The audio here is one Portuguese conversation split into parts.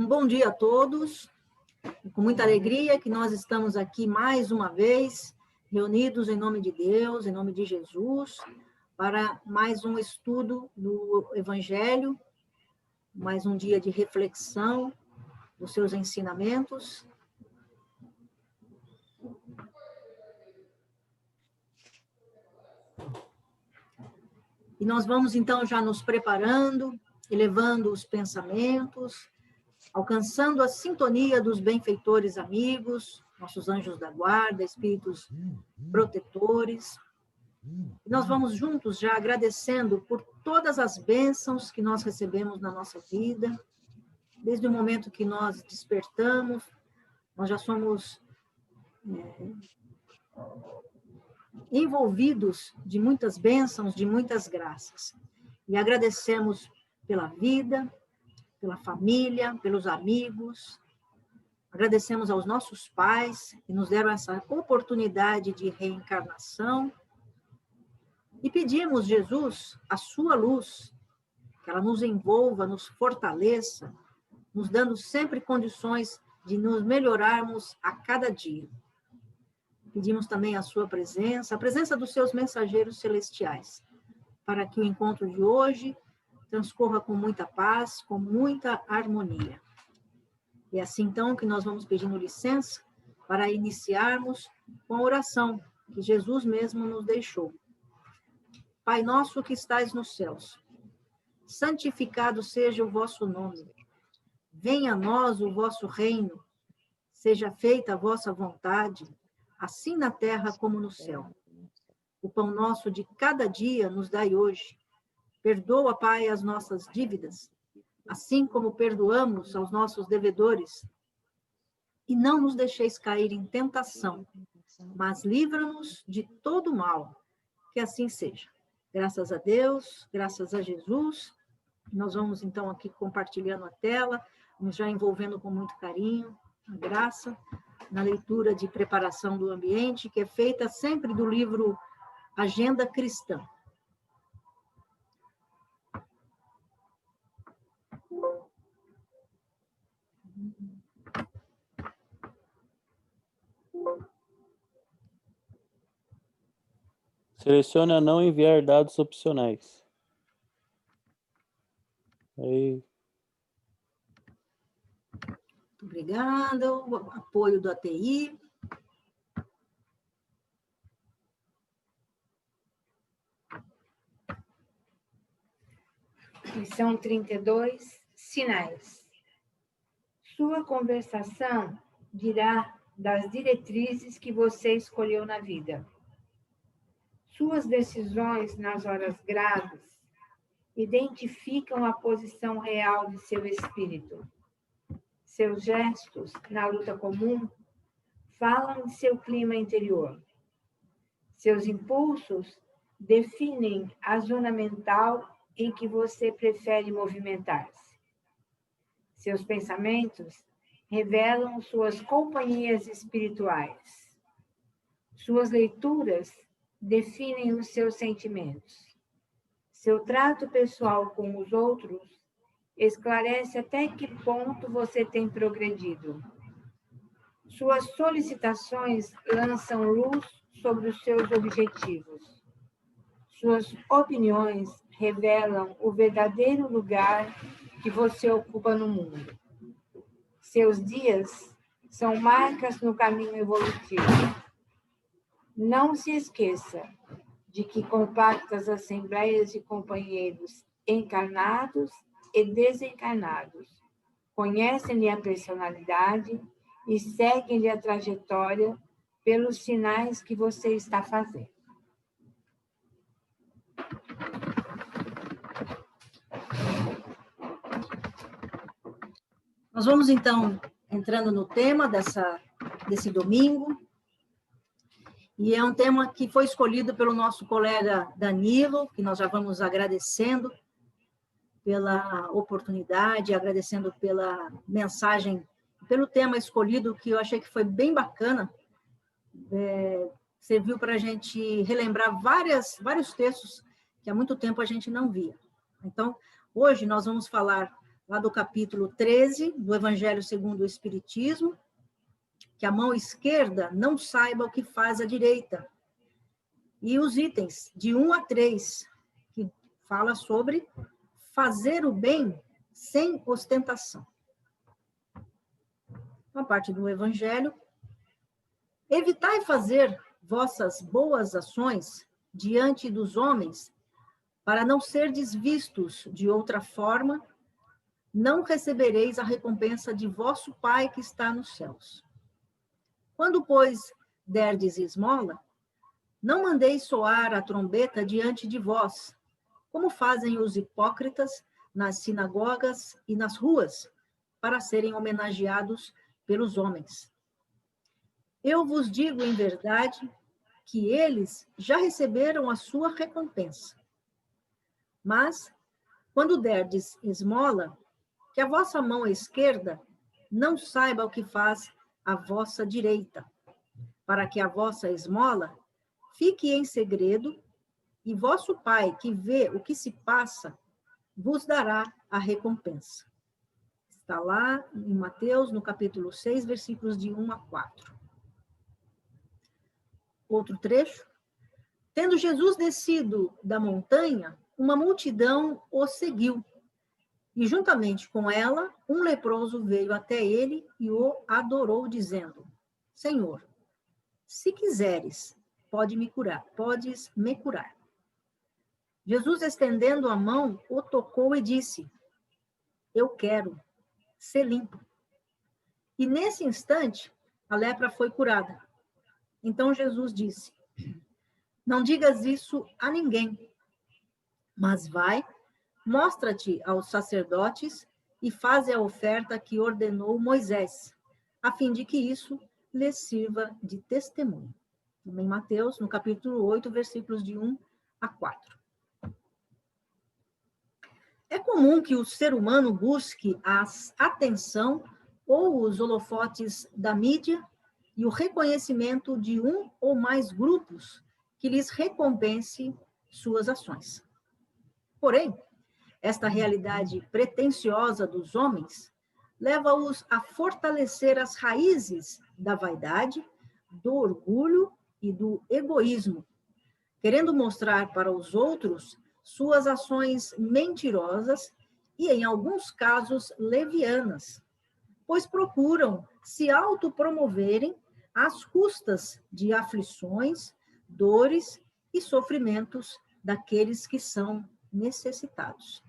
Um bom dia a todos, com muita alegria que nós estamos aqui mais uma vez, reunidos em nome de Deus, em nome de Jesus, para mais um estudo do Evangelho, mais um dia de reflexão dos seus ensinamentos. E nós vamos então já nos preparando, elevando os pensamentos, alcançando a sintonia dos benfeitores amigos, nossos anjos da guarda, espíritos protetores. E nós vamos juntos já agradecendo por todas as bênçãos que nós recebemos na nossa vida, desde o momento que nós despertamos, nós já somos envolvidos de muitas bênçãos, de muitas graças. E agradecemos pela vida, pela família, pelos amigos. Agradecemos aos nossos pais que nos deram essa oportunidade de reencarnação. E pedimos, Jesus, a sua luz, que ela nos envolva, nos fortaleça, nos dando sempre condições de nos melhorarmos a cada dia. Pedimos também a sua presença, a presença dos seus mensageiros celestiais, para que o encontro de hoje transcorra com muita paz, com muita harmonia. E assim, então, que nós vamos pedindo licença para iniciarmos com a oração que Jesus mesmo nos deixou. Pai nosso que estais nos céus, santificado seja o vosso nome. Venha a nós o vosso reino. Seja feita a vossa vontade, assim na terra como no céu. O pão nosso de cada dia nos dai hoje. Perdoa, Pai, as nossas dívidas, assim como perdoamos aos nossos devedores. E não nos deixeis cair em tentação, mas livra-nos de todo mal. Que assim seja. Graças a Deus, graças a Jesus. Nós vamos, então, aqui compartilhando a tela, vamos já envolvendo com muito carinho a graça, na leitura de preparação do ambiente, que é feita sempre do livro Agenda Cristã. Selecione a não enviar dados opcionais. Aí. Obrigada. O apoio do ATI. Lição 32, sinais. Sua conversação dirá das diretrizes que você escolheu na vida. Suas decisões nas horas graves identificam a posição real de seu espírito. Seus gestos na luta comum falam de seu clima interior. Seus impulsos definem a zona mental em que você prefere movimentar-se. Seus pensamentos revelam suas companhias espirituais. Suas leituras definem os seus sentimentos. Seu trato pessoal com os outros esclarece até que ponto você tem progredido. Suas solicitações lançam luz sobre os seus objetivos. Suas opiniões revelam o verdadeiro lugar que você ocupa no mundo. Seus dias são marcas no caminho evolutivo. Não se esqueça de que compactas assembleias de companheiros encarnados e desencarnados conhecem-lhe a personalidade e seguem-lhe a trajetória pelos sinais que você está fazendo. Nós vamos, então, entrando no tema desse domingo, e é um tema que foi escolhido pelo nosso colega Danilo, que nós já vamos agradecendo pela oportunidade, agradecendo pela mensagem, pelo tema escolhido, que eu achei que foi bem bacana, serviu para a gente relembrar vários textos que há muito tempo a gente não via. Então, hoje nós vamos falar lá do capítulo 13 do Evangelho segundo o Espiritismo, que a mão esquerda não saiba o que faz a direita. E os itens de 1 a 3, que fala sobre fazer o bem sem ostentação. Uma parte do Evangelho: evitai fazer vossas boas ações diante dos homens, para não serdes vistos de outra forma, não recebereis a recompensa de vosso Pai que está nos céus. Quando, pois, derdes esmola, não mandeis soar a trombeta diante de vós, como fazem os hipócritas nas sinagogas e nas ruas, para serem homenageados pelos homens. Eu vos digo em verdade que eles já receberam a sua recompensa. Mas, quando derdes esmola, que a vossa mão esquerda não saiba o que faz a vossa direita, para que a vossa esmola fique em segredo, e vosso Pai, que vê o que se passa, vos dará a recompensa. Está lá em Mateus, no capítulo 6, versículos de 1 a 4. Outro trecho. Tendo Jesus descido da montanha, uma multidão o seguiu. E juntamente com ela, um leproso veio até ele e o adorou, dizendo: Senhor, se quiseres, podes me curar. Jesus, estendendo a mão, o tocou e disse: Eu quero, ser limpo. E nesse instante, a lepra foi curada. Então Jesus disse: Não digas isso a ninguém, mas vai, mostra-te aos sacerdotes e faze a oferta que ordenou Moisés, a fim de que isso lhes sirva de testemunho. Também Mateus, no capítulo 8, versículos de 1 a 4. É comum que o ser humano busque a atenção ou os holofotes da mídia e o reconhecimento de um ou mais grupos que lhes recompense suas ações. Porém, esta realidade pretensiosa dos homens leva-os a fortalecer as raízes da vaidade, do orgulho e do egoísmo, querendo mostrar para os outros suas ações mentirosas e, em alguns casos, levianas, pois procuram se autopromoverem às custas de aflições, dores e sofrimentos daqueles que são necessitados.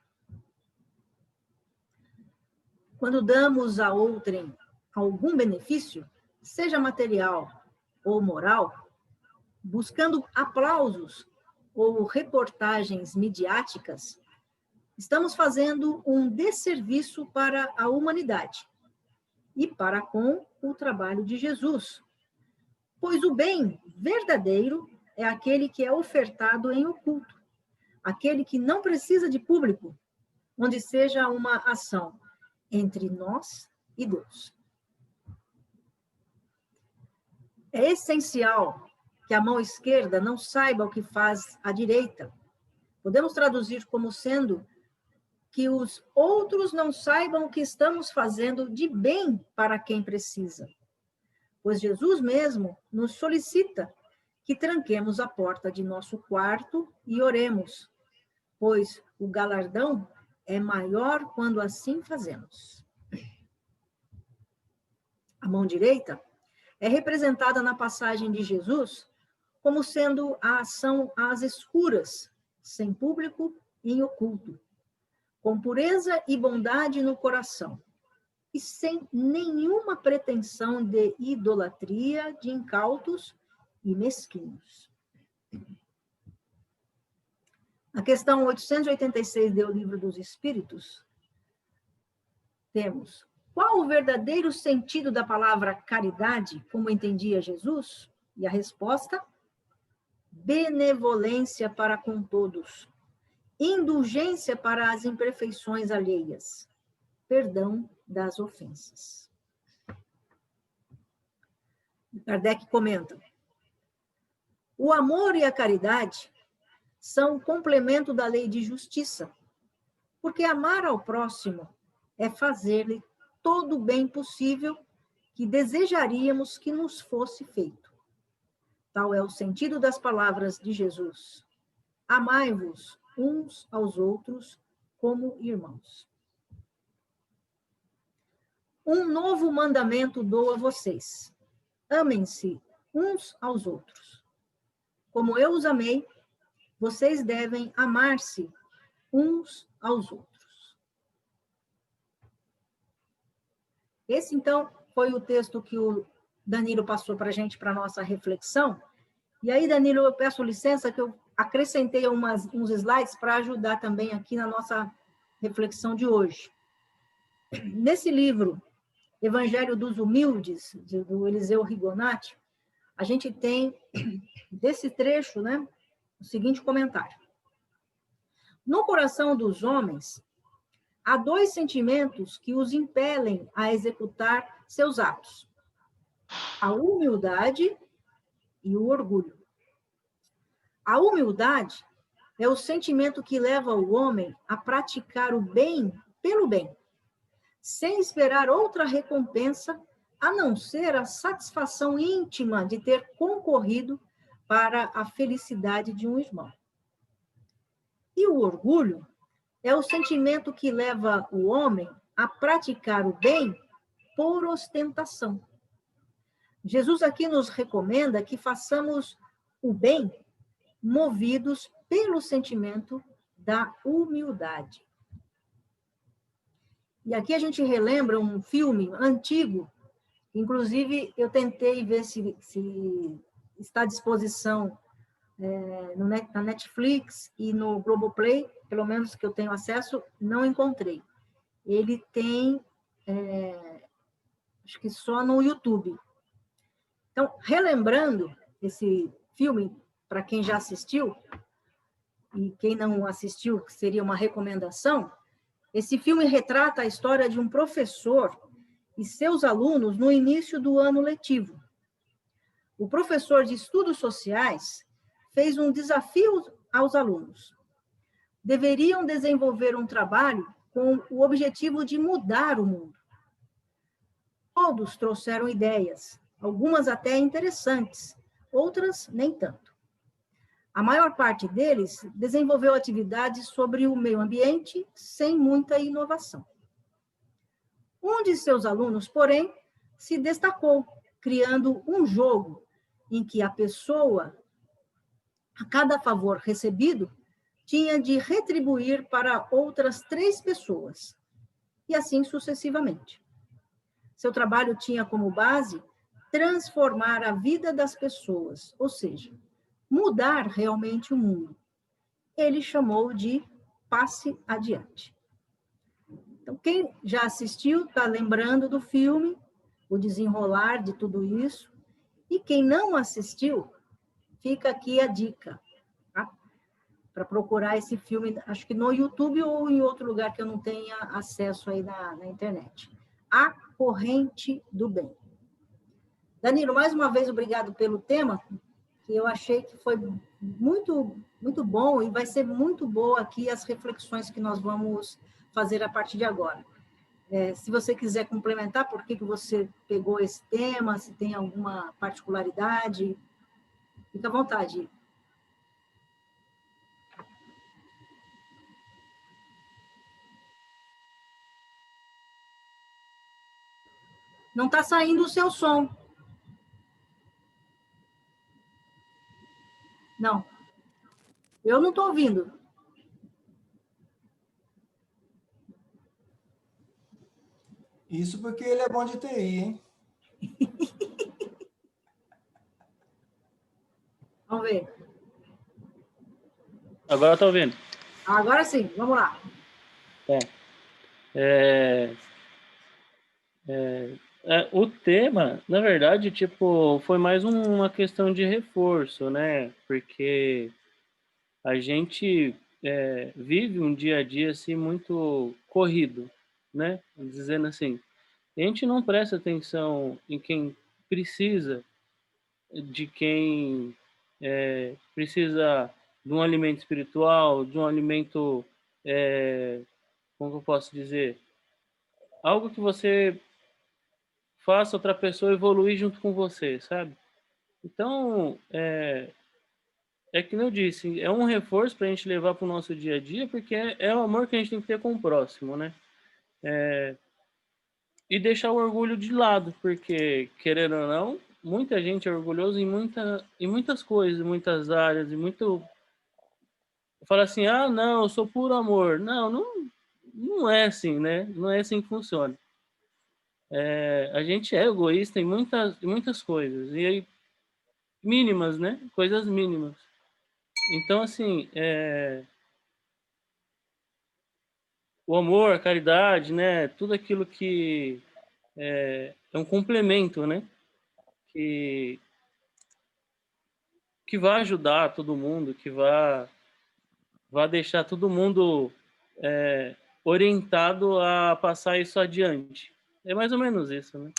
Quando damos a outrem algum benefício, seja material ou moral, buscando aplausos ou reportagens midiáticas, estamos fazendo um desserviço para a humanidade e para com o trabalho de Jesus, pois o bem verdadeiro é aquele que é ofertado em oculto, aquele que não precisa de público, onde seja uma ação entre nós e Deus. É essencial que a mão esquerda não saiba o que faz a direita. Podemos traduzir como sendo que os outros não saibam o que estamos fazendo de bem para quem precisa. Pois Jesus mesmo nos solicita que tranquemos a porta de nosso quarto e oremos, pois o galardão é maior quando assim fazemos. A mão direita é representada na passagem de Jesus como sendo a ação às escuras, sem público e em oculto, com pureza e bondade no coração, e sem nenhuma pretensão de idolatria de incautos e mesquinhos. Na questão 886 do Livro dos Espíritos, temos: qual o verdadeiro sentido da palavra caridade, como entendia Jesus? E a resposta: benevolência para com todos, indulgência para as imperfeições alheias, perdão das ofensas. Kardec comenta: o amor e a caridade são complemento da lei de justiça, porque amar ao próximo é fazer-lhe todo o bem possível que desejaríamos que nos fosse feito. Tal é o sentido das palavras de Jesus. Amai-vos uns aos outros como irmãos. Um novo mandamento dou a vocês. Amem-se uns aos outros. Como eu os amei, vocês devem amar-se uns aos outros. Esse, então, foi o texto que o Danilo passou para a gente, para a nossa reflexão. E aí, Danilo, eu peço licença que eu acrescentei uns slides para ajudar também aqui na nossa reflexão de hoje. Nesse livro, Evangelho dos Humildes, do Eliseu Rigonati, a gente tem, desse trecho, né, o seguinte comentário. No coração dos homens, há dois sentimentos que os impelem a executar seus atos: a humildade e o orgulho. A humildade é o sentimento que leva o homem a praticar o bem pelo bem, sem esperar outra recompensa, a não ser a satisfação íntima de ter concorrido para a felicidade de um irmão. E o orgulho é o sentimento que leva o homem a praticar o bem por ostentação. Jesus aqui nos recomenda que façamos o bem movidos pelo sentimento da humildade. E aqui a gente relembra um filme antigo, inclusive eu tentei ver se está à disposição na Netflix e no Globoplay, pelo menos que eu tenho acesso, não encontrei. Ele tem, acho que só no YouTube. Então, relembrando esse filme, para quem já assistiu, e quem não assistiu, que seria uma recomendação, esse filme retrata a história de um professor e seus alunos no início do ano letivo. O professor de estudos sociais fez um desafio aos alunos. Deveriam desenvolver um trabalho com o objetivo de mudar o mundo. Todos trouxeram ideias, algumas até interessantes, outras nem tanto. A maior parte deles desenvolveu atividades sobre o meio ambiente sem muita inovação. Um de seus alunos, porém, se destacou, criando um jogo em que a pessoa, a cada favor recebido, tinha de retribuir para outras 3 pessoas, e assim sucessivamente. Seu trabalho tinha como base transformar a vida das pessoas, ou seja, mudar realmente o mundo. Ele chamou de passe adiante. Então, quem já assistiu está lembrando do filme, o desenrolar de tudo isso, e quem não assistiu, fica aqui a dica, tá? Para procurar esse filme, acho que no YouTube ou em outro lugar que eu não tenha acesso aí na internet. A Corrente do Bem. Danilo, mais uma vez, obrigado pelo tema, que eu achei que foi muito, muito bom e vai ser muito boa aqui as reflexões que nós vamos fazer a partir de agora. Se você quiser complementar, por que você pegou esse tema, se tem alguma particularidade, fica à vontade. Não está saindo o seu som. Não. Eu não estou ouvindo. Isso porque ele é bom de TI, hein? Vamos ver. Agora tá ouvindo? Agora sim, vamos lá. O tema, na verdade, tipo, foi mais uma questão de reforço, né? Porque a gente vive um dia a dia assim muito corrido, né? Dizendo assim, a gente não presta atenção em quem precisa, de quem precisa de um alimento espiritual, de um alimento, como eu posso dizer, algo que você faça outra pessoa evoluir junto com você, sabe? Então, que nem eu disse, é um reforço para a gente levar para o nosso dia a dia, porque é o amor que a gente tem que ter com o próximo, né? E deixar o orgulho de lado, porque, querendo ou não, muita gente é orgulhosa em muitas coisas, em muitas áreas, e muito... Fala assim, ah, não, eu sou puro amor. Não, não é assim, né? Não é assim que funciona. A gente é egoísta em muitas coisas, e aí, mínimas, né? Coisas mínimas. Então, assim, o amor, a caridade, né? Tudo aquilo que é um complemento, né? Que, que vai ajudar todo mundo, vai deixar todo mundo orientado a passar isso adiante. É mais ou menos isso, né?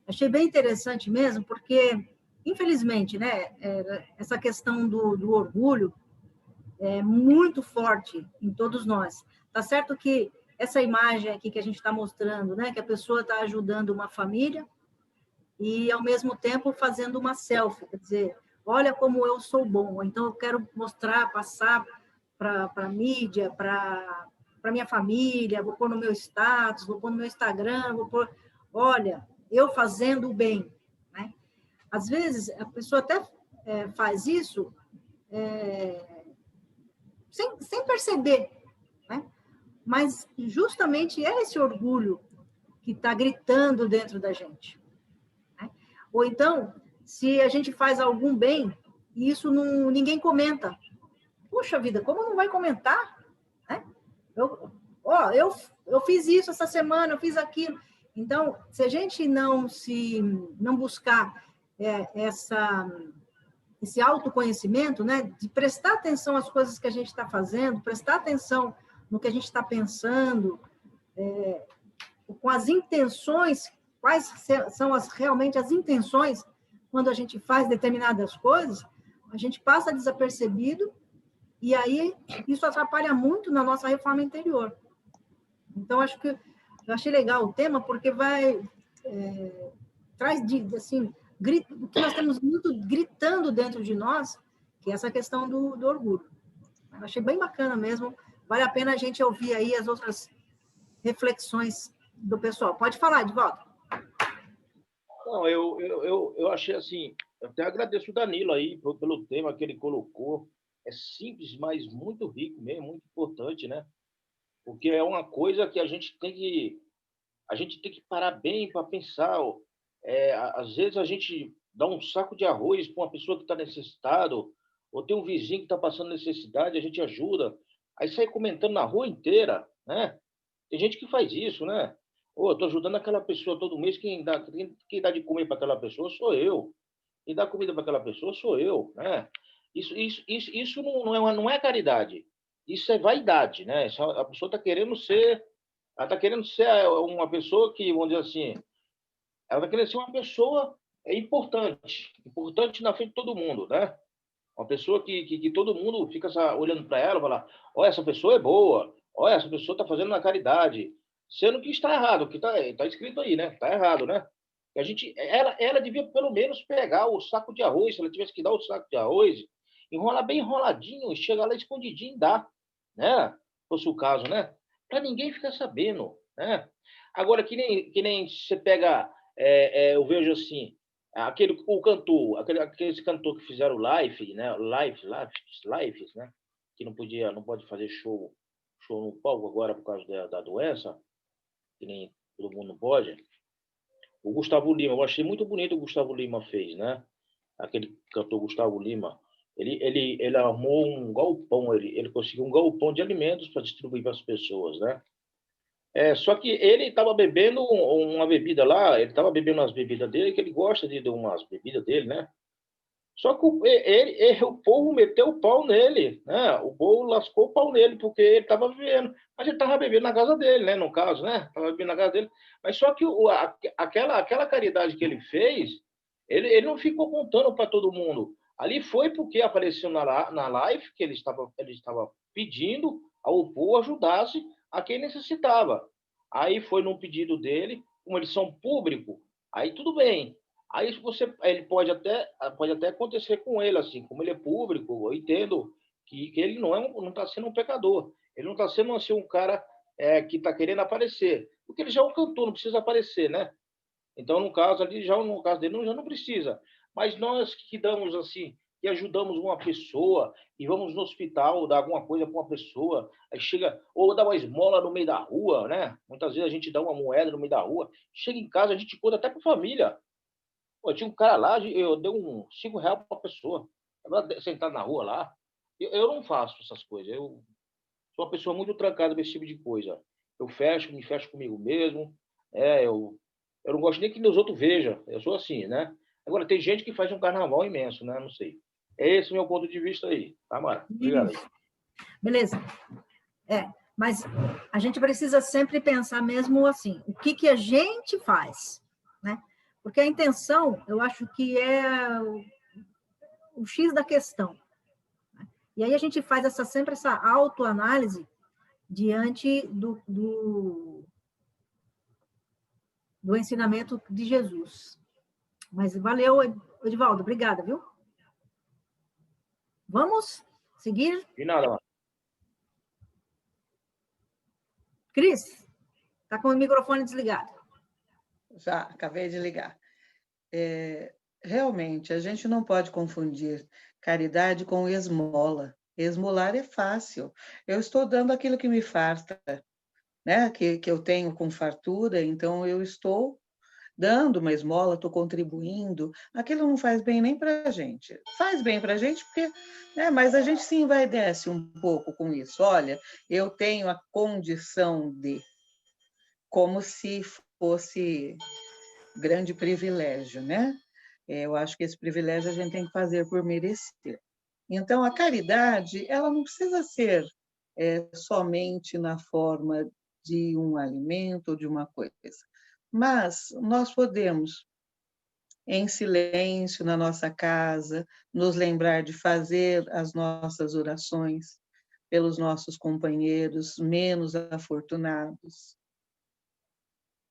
Achei bem interessante mesmo, porque, infelizmente, né, essa questão do orgulho é muito forte em todos nós. Tá certo que essa imagem aqui que a gente está mostrando, né, que a pessoa está ajudando uma família e, ao mesmo tempo, fazendo uma selfie, quer dizer, olha como eu sou bom, então eu quero mostrar, passar para a mídia, para minha família, vou pôr no meu status, vou pôr no meu Instagram, vou pôr, olha, eu fazendo o bem, né? Às vezes, a pessoa até faz isso sem perceber, né? Mas justamente é esse orgulho que está gritando dentro da gente, né? Ou então, se a gente faz algum bem e isso ninguém comenta, puxa vida, como não vai comentar, né? Eu fiz isso essa semana, eu fiz aquilo. Então, se a gente não buscar esse autoconhecimento, né, de prestar atenção às coisas que a gente está fazendo, prestar atenção no que a gente está pensando, com as intenções, quais são realmente as intenções quando a gente faz determinadas coisas, a gente passa desapercebido e aí isso atrapalha muito na nossa reforma interior. Então, eu achei legal o tema, porque traz assim, o que nós temos muito gritando dentro de nós, que é essa questão do orgulho. Eu achei bem bacana mesmo. Vale a pena a gente ouvir aí as outras reflexões do pessoal. Pode falar, de volta. Não, eu achei assim, eu até agradeço o Danilo aí pelo tema que ele colocou. É simples, mas muito rico mesmo, muito importante, né? Porque é uma coisa que a gente tem que parar bem para pensar. Às vezes a gente dá um saco de arroz para uma pessoa que está necessitado, ou tem um vizinho que está passando necessidade, a gente ajuda. Aí sai comentando na rua inteira, né? Tem gente que faz isso, né? Eu estou ajudando aquela pessoa todo mês, quem dá de comer para aquela pessoa sou eu. Quem dá comida para aquela pessoa sou eu, né? Isso não é caridade. Isso é vaidade, né? A pessoa está querendo ser... Ela está querendo ser uma pessoa que, vamos dizer assim, ela está querendo ser uma pessoa importante na frente de todo mundo, né? Uma pessoa que todo mundo fica olhando para ela e fala, olha, essa pessoa é boa, olha, essa pessoa está fazendo na caridade, sendo que está errado, que está escrito aí, né? Está errado, né? Ela devia pelo menos pegar o saco de arroz, se ela tivesse que dar o saco de arroz, enrolar bem enroladinho, chegar lá escondidinho e dar, né? Se fosse o caso, né? Para ninguém ficar sabendo, né? Agora, que nem você pega, eu vejo assim, aquele cantor que fizeram live, né? Lives, né? Que não pode fazer show no palco agora por causa da doença, que nem todo mundo pode. O Gustavo Lima, eu achei muito bonito o Gustavo Lima fez, né? Aquele cantor Gustavo Lima. Ele armou um galpão, ele conseguiu um galpão de alimentos para distribuir para as pessoas, né? Só que ele estava bebendo uma bebida lá, ele estava bebendo umas bebidas dele, que ele gosta de umas bebidas dele, né? Só que o povo meteu o pau nele, né? O povo lascou o pau nele, porque ele estava bebendo. Mas ele estava bebendo na casa dele, né? No caso, né? Estava bebendo na casa dele. Mas só que aquela caridade que ele fez, ele não ficou contando para todo mundo. Ali foi porque apareceu na live que ele estava pedindo a opor, ajudasse a quem necessitava. Aí foi num pedido dele, como eles são público, aí tudo bem. Aí ele pode até acontecer com ele, assim, como ele é público, eu entendo que ele não está sendo um pecador, ele não está sendo assim, um cara que está querendo aparecer, porque ele já é um cantor, não precisa aparecer, né? Então, no caso ali, no caso dele, já não precisa. Mas nós que damos assim, que ajudamos uma pessoa e vamos no hospital dar alguma coisa para uma pessoa, aí chega, ou dá uma esmola no meio da rua, né? Muitas vezes a gente dá uma moeda no meio da rua, chega em casa, a gente conta até para a família. Pô, tinha um cara lá, eu dei R$ 5 para uma pessoa, sentado na rua lá. Eu não faço essas coisas, eu sou uma pessoa muito trancada com esse tipo de coisa. Eu me fecho comigo mesmo, eu não gosto nem que os outros vejam, eu sou assim, né? Agora, tem gente que faz um carnaval imenso, né? Não sei. É esse o meu ponto de vista aí, tá, Mara? Obrigado aí. Beleza. Mas a gente precisa sempre pensar mesmo assim, o que a gente faz, né? Porque a intenção, eu acho que é o X da questão. E aí a gente faz sempre essa autoanálise diante do ensinamento de Jesus. Mas valeu, Edivaldo, obrigada, viu? Vamos seguir? De nada, Mara. Cris, está com o microfone desligado. Já, acabei de ligar. Realmente, a gente não pode confundir caridade com esmola. Esmolar é fácil. Eu estou dando aquilo que me farta, né? Que eu tenho com fartura, então eu estou dando uma esmola, estou contribuindo. Aquilo não faz bem nem para a gente. Faz bem para a gente porque, né? Mas a gente se envaidece um pouco com isso. Olha, eu tenho a condição de, como se fosse grande privilégio, né? Eu acho que esse privilégio a gente tem que fazer por merecer. Então, a caridade, ela não precisa ser somente na forma de um alimento ou de uma coisa, mas nós podemos, em silêncio, na nossa casa, nos lembrar de fazer as nossas orações pelos nossos companheiros menos afortunados.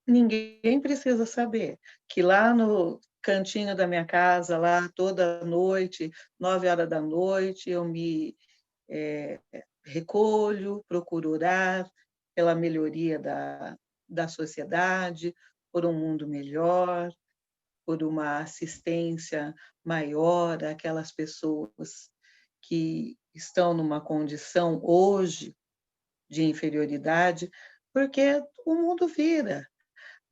Ninguém precisa saber que lá no cantinho da minha casa, lá toda noite, 9 horas da noite, eu me recolho, procuro orar pela melhoria da sociedade, por um mundo melhor, por uma assistência maior àquelas pessoas que estão numa condição hoje de inferioridade, porque o mundo vira.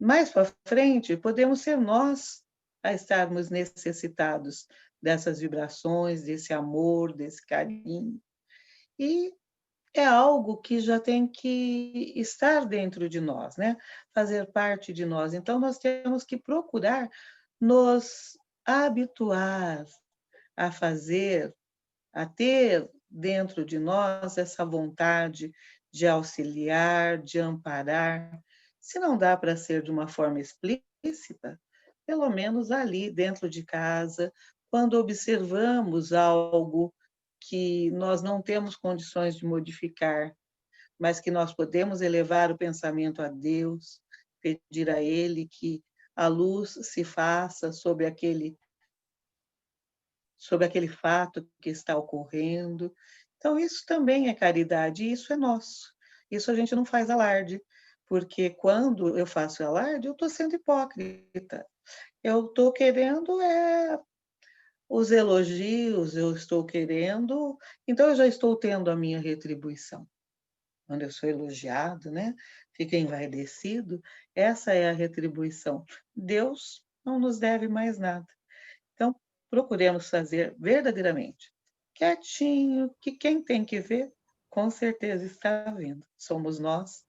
Mais para frente, podemos ser nós a estarmos necessitados dessas vibrações, desse amor, desse carinho. E é algo que já tem que estar dentro de nós, né? Fazer parte de nós. Então, nós temos que procurar nos habituar a fazer, a ter dentro de nós essa vontade de auxiliar, de amparar. Se não dá para ser de uma forma explícita, pelo menos ali dentro de casa, quando observamos algo que nós não temos condições de modificar, mas que nós podemos elevar o pensamento a Deus, pedir a Ele que a luz se faça sobre aquele fato que está ocorrendo. Então, isso também é caridade, e isso é nosso. Isso a gente não faz alarde, porque quando eu faço alarde, eu estou sendo hipócrita. Eu estou querendo os elogios, eu estou querendo... Então, eu já estou tendo a minha retribuição. Quando eu sou elogiado, né? Fica envaidecido, essa é a retribuição. Deus não nos deve mais nada. Então, procuremos fazer verdadeiramente quietinho, que quem tem que ver, com certeza está vendo. Somos nós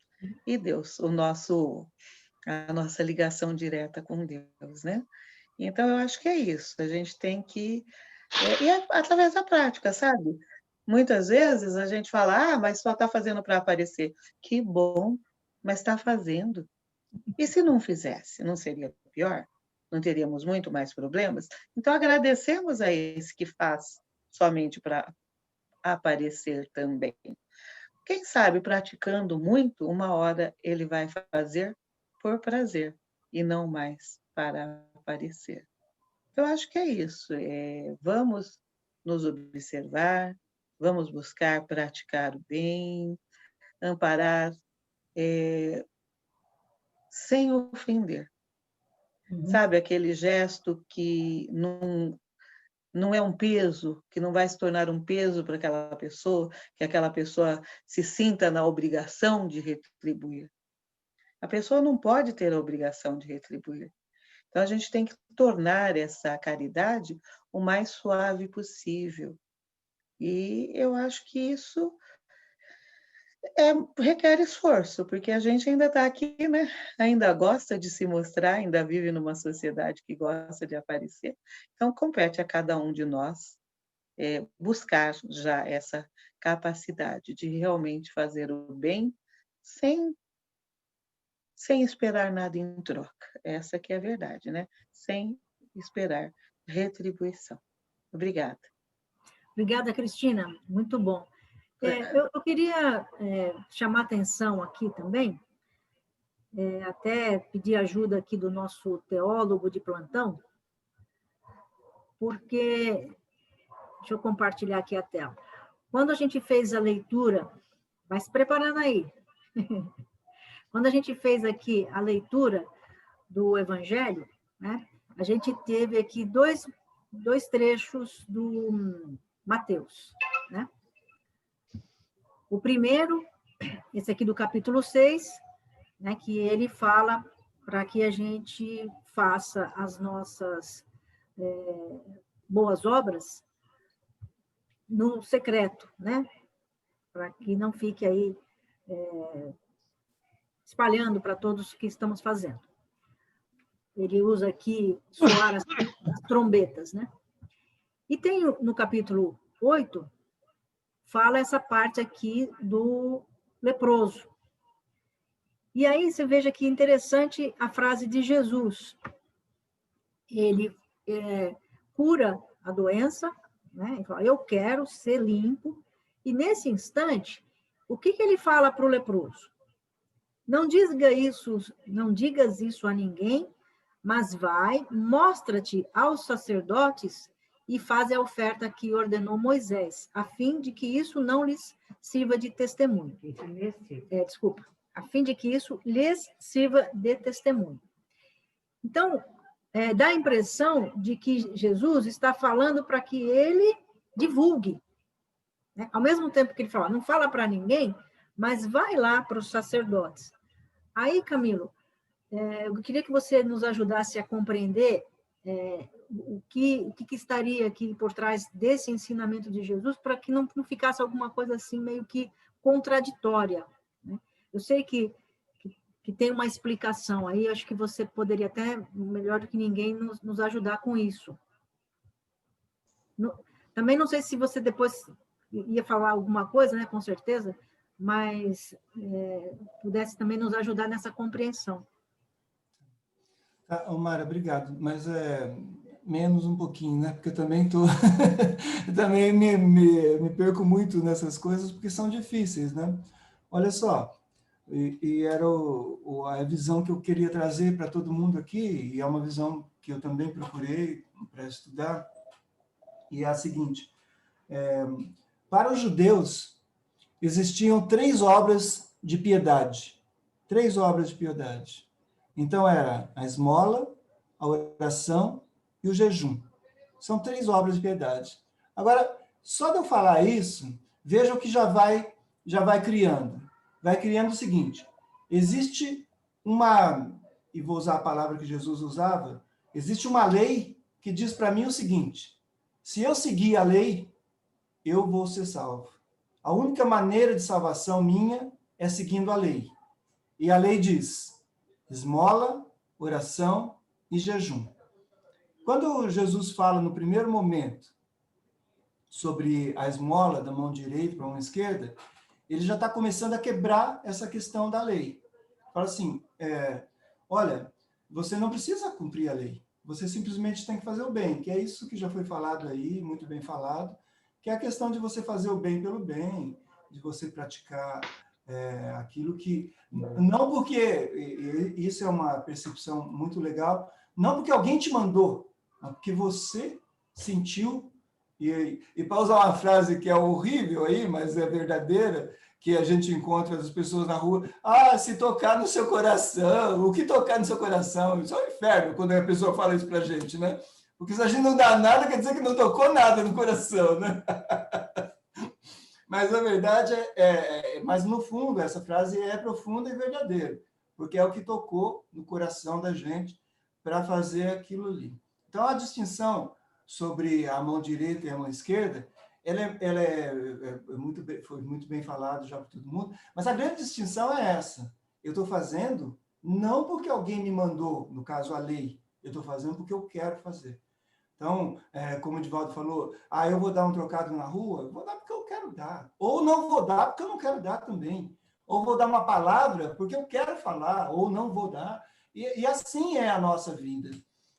e Deus, a nossa ligação direta com Deus, né? Então, eu acho que é isso. A gente tem que... E é através da prática, sabe? Muitas vezes a gente fala, mas só está fazendo para aparecer. Que bom, mas está fazendo. E se não fizesse, não seria pior? Não teríamos muito mais problemas? Então, agradecemos a esse que faz somente para aparecer também. quem sabe, praticando muito, uma hora ele vai fazer por prazer e não mais para aparecer. Eu acho que é isso. Vamos nos observar, vamos buscar praticar o bem, amparar sem ofender. Sabe, aquele gesto que não é um peso, que não vai se tornar um peso para aquela pessoa, que aquela pessoa se sinta na obrigação de retribuir. A pessoa não pode ter a obrigação de retribuir. Então, a gente tem que tornar essa caridade o mais suave possível. E eu acho que isso requer esforço, porque a gente ainda está aqui, né? Ainda gosta de se mostrar, ainda vive numa sociedade que gosta de aparecer. Então, compete a cada um de nós buscar já essa capacidade de realmente fazer o bem sem esperar nada em troca. Essa que é a verdade, né? Sem esperar retribuição. Obrigada. Obrigada, Cristina. Muito bom. Eu queria chamar atenção aqui também, até pedir ajuda aqui do nosso teólogo de plantão, porque, deixa eu compartilhar aqui a tela. Quando a gente fez a leitura, vai se preparando aí. Quando a gente fez aqui a leitura do Evangelho, né, a gente teve aqui dois trechos do Mateus, né? O primeiro, esse aqui do capítulo 6, né, que ele fala para que a gente faça as nossas boas obras no secreto, né? Para que não fique aí espalhando para todos que estamos fazendo. Ele usa aqui soar as trombetas, né? E tem no capítulo 8, fala essa parte aqui do leproso. E aí você veja que interessante a frase de Jesus. Ele cura a doença, né? Ele fala, eu quero ser limpo. E nesse instante, o que ele fala para o leproso? Não digas isso a ninguém, mas vai, mostra-te aos sacerdotes e faz a oferta que ordenou Moisés, a fim de que isso não lhes sirva de testemunho. Desculpa. A fim de que isso lhes sirva de testemunho. Então, dá a impressão de que Jesus está falando para que ele divulgue. Né? Ao mesmo tempo que ele fala, não fala para ninguém, mas vai lá para os sacerdotes. Aí, Camilo, eu queria que você nos ajudasse a compreender o que estaria aqui por trás desse ensinamento de Jesus, para que não ficasse alguma coisa assim meio que contraditória. Né? Eu sei que tem uma explicação aí, acho que você poderia até, melhor do que ninguém, nos ajudar com isso. Também não sei se você depois ia falar alguma coisa, né, com certeza, mas pudesse também nos ajudar nessa compreensão. Mara, obrigado, mas menos um pouquinho, né? Porque eu também também me perco muito nessas coisas porque são difíceis, né? Olha só, e era a visão que eu queria trazer para todo mundo aqui, e é uma visão que eu também procurei para estudar, e é a seguinte: para os judeus existiam 3 obras de piedade, 3 obras de piedade. Então, era a esmola, a oração e o jejum. São 3 obras de piedade. Agora, só de eu falar isso, veja o que já vai criando. Vai criando o seguinte, existe e vou usar a palavra que Jesus usava, existe uma lei que diz para mim o seguinte, se eu seguir a lei, eu vou ser salvo. A única maneira de salvação minha é seguindo a lei. E a lei diz, esmola, oração e jejum. Quando Jesus fala no primeiro momento sobre a esmola da mão direita para a mão esquerda, ele já está começando a quebrar essa questão da lei. Fala assim, olha, você não precisa cumprir a lei, você simplesmente tem que fazer o bem, que é isso que já foi falado aí, muito bem falado, que é a questão de você fazer o bem pelo bem, de você praticar aquilo que... Não porque... Isso é uma percepção muito legal. Não porque alguém te mandou, mas porque você sentiu. E para usar uma frase que é horrível aí, mas é verdadeira, que a gente encontra as pessoas na rua, se tocar no seu coração, o que tocar no seu coração? Isso é um inferno quando a pessoa fala isso para a gente, né? Porque se a gente não dá nada, quer dizer que não tocou nada no coração, né? Mas a verdade mas no fundo, essa frase é profunda e verdadeira, porque é o que tocou no coração da gente para fazer aquilo ali. Então, a distinção sobre a mão direita e a mão esquerda, foi muito bem falado já por todo mundo, mas a grande distinção é essa. Eu estou fazendo não porque alguém me mandou, no caso a lei, eu estou fazendo porque eu quero fazer. Então, como o Divaldo falou, eu vou dar um trocado na rua, eu vou dar porque eu quero dar. Ou não vou dar porque eu não quero dar também. Ou vou dar uma palavra porque eu quero falar, ou não vou dar. E assim é a nossa vida.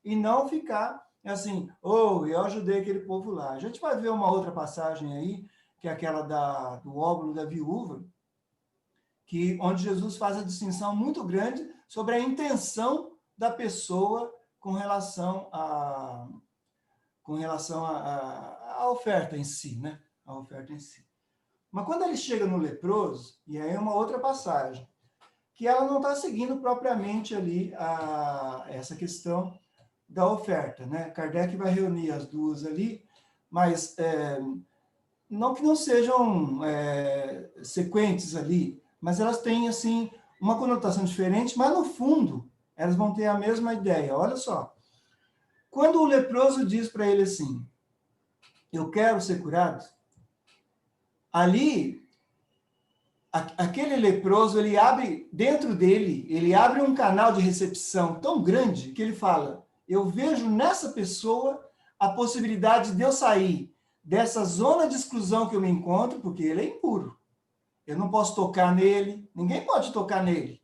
E não ficar assim, eu ajudei aquele povo lá. A gente vai ver uma outra passagem aí, que é aquela do óbolo da viúva, onde Jesus faz a distinção muito grande sobre a intenção da pessoa com relação à oferta em si, né? A oferta em si. Mas quando ele chega no leproso, e aí é uma outra passagem, que ela não está seguindo propriamente ali essa questão da oferta, né? Kardec vai reunir as duas ali, mas não que não sejam sequentes ali, mas elas têm, assim, uma conotação diferente, mas no fundo, elas vão ter a mesma ideia. Olha só. Quando o leproso diz para ele assim, eu quero ser curado, ali, aquele leproso, ele abre, dentro dele, ele abre um canal de recepção tão grande que ele fala, eu vejo nessa pessoa a possibilidade de eu sair dessa zona de exclusão que eu me encontro, porque ele é impuro. Eu não posso tocar nele, ninguém pode tocar nele.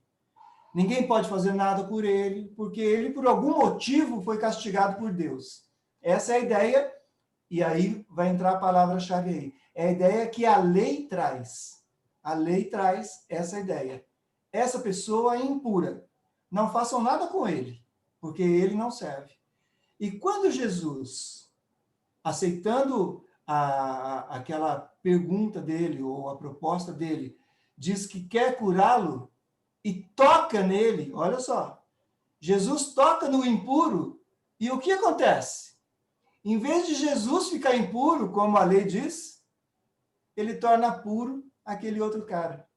Ninguém pode fazer nada por ele, porque ele, por algum motivo, foi castigado por Deus. Essa é a ideia, e aí vai entrar a palavra-chave aí. É a ideia que a lei traz. A lei traz essa ideia. Essa pessoa é impura. Não façam nada com ele, porque ele não serve. E quando Jesus, aceitando aquela pergunta dele, ou a proposta dele, diz que quer curá-lo, e toca nele, olha só, Jesus toca no impuro, e o que acontece? Em vez de Jesus ficar impuro, como a lei diz, ele torna puro aquele outro cara.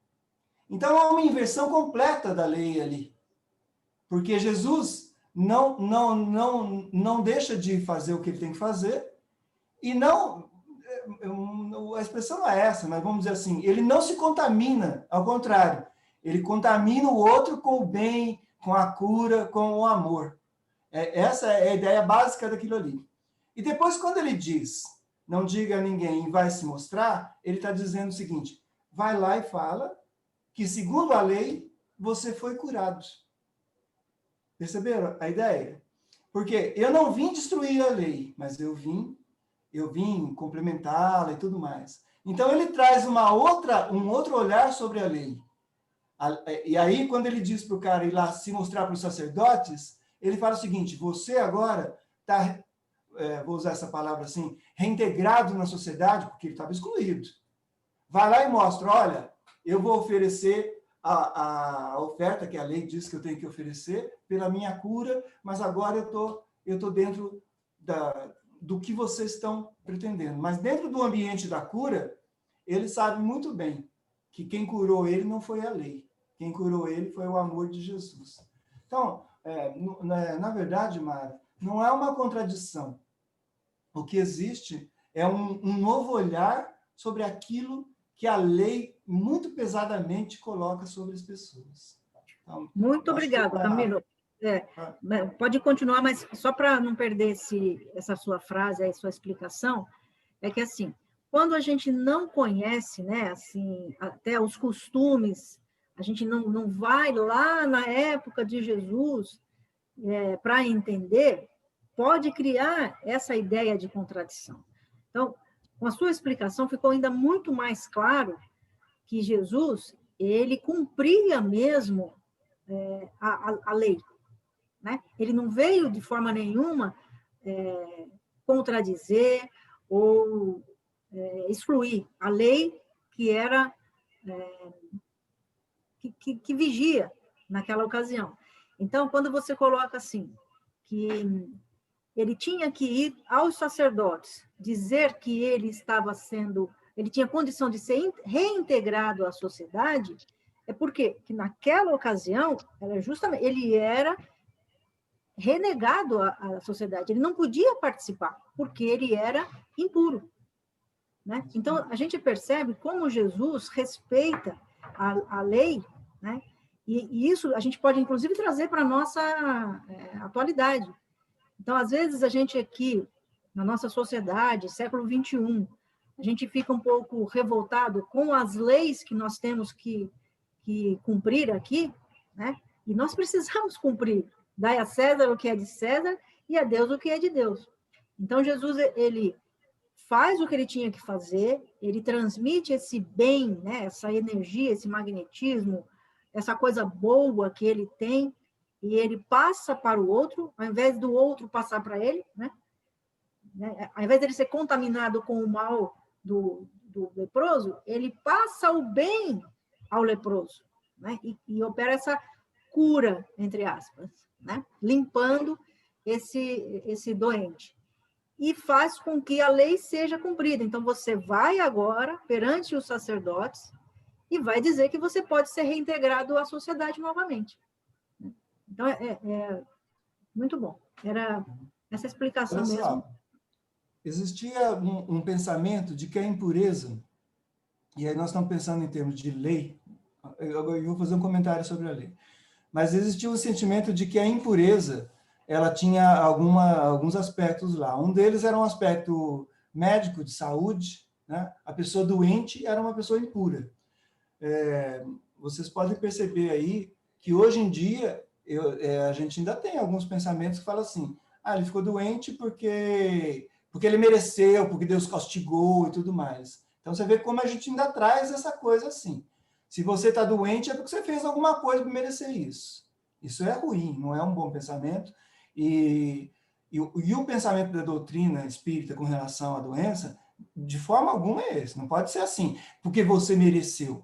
Então, há uma inversão completa da lei ali, porque Jesus não deixa de fazer o que ele tem que fazer, e a expressão não é essa, mas vamos dizer assim, ele não se contamina, ao contrário, ele contamina o outro com o bem, com a cura, com o amor. Essa é a ideia básica daquilo ali. E depois, quando ele diz, não diga a ninguém e vai se mostrar, ele está dizendo o seguinte, vai lá e fala que, segundo a lei, você foi curado. Perceberam a ideia? Porque eu não vim destruir a lei, mas eu vim complementá-la e tudo mais. Então, ele traz um outro olhar sobre a lei. E aí, quando ele diz para o cara ir lá se mostrar para os sacerdotes, ele fala o seguinte, você agora está, vou usar essa palavra assim, reintegrado na sociedade, porque ele estava excluído. Vai lá e mostra, olha, eu vou oferecer a oferta que a lei diz que eu tenho que oferecer pela minha cura, mas agora eu tô dentro do que vocês estão pretendendo. Mas dentro do ambiente da cura, ele sabe muito bem que quem curou ele não foi a lei. Quem curou ele foi o amor de Jesus. Então, na verdade, Mara, não é uma contradição. O que existe é um novo olhar sobre aquilo que a lei muito pesadamente coloca sobre as pessoas. Então, muito obrigada, Camilo. Pode continuar, mas só para não perder essa sua frase, a sua explicação, é que assim, quando a gente não conhece, né, assim, até os costumes, a gente não vai lá na época de Jesus para entender, pode criar essa ideia de contradição. Então, com a sua explicação, ficou ainda muito mais claro que Jesus, ele cumpria mesmo a lei, né? Ele não veio de forma nenhuma contradizer ou excluir a lei que era que vigia naquela ocasião. Então, quando você coloca assim, que ele tinha que ir aos sacerdotes, dizer que ele tinha condição de ser reintegrado à sociedade, é porque que naquela ocasião, ele era renegado à sociedade, ele não podia participar, porque ele era impuro, né? Então, a gente percebe como Jesus respeita a lei, né? E isso a gente pode, inclusive, trazer para a nossa atualidade. Então, às vezes, a gente aqui, na nossa sociedade, século XXI, a gente fica um pouco revoltado com as leis que nós temos que cumprir aqui, né? E nós precisamos cumprir. Dai a César o que é de César e a Deus o que é de Deus. Então, Jesus, ele faz o que ele tinha que fazer, ele transmite esse bem, né? Essa energia, esse magnetismo, essa coisa boa que ele tem, e ele passa para o outro, ao invés do outro passar para ele, né? Ao invés dele ser contaminado com o mal do leproso, ele passa o bem ao leproso, né? E opera essa cura, entre aspas, né? Limpando esse doente. E faz com que a lei seja cumprida. Então, você vai agora perante os sacerdotes e vai dizer que você pode ser reintegrado à sociedade novamente. Então, é muito bom. Era essa explicação Olha só, mesmo. existia um pensamento de que a impureza, e aí nós estamos pensando em termos de lei, eu vou fazer um comentário sobre a lei, mas existia um sentimento de que a impureza, ela tinha alguns aspectos lá. Um deles era um aspecto médico, de saúde, né? A pessoa doente era uma pessoa impura. Vocês podem perceber aí que hoje em dia a gente ainda tem alguns pensamentos que falam assim, ele ficou doente porque ele mereceu, porque Deus castigou e tudo mais. Então, você vê como a gente ainda traz essa coisa assim. Se você está doente, é porque você fez alguma coisa para merecer isso. Isso é ruim, não é um bom pensamento. E o pensamento da doutrina espírita com relação à doença, de forma alguma é esse. Não pode ser assim, porque você mereceu.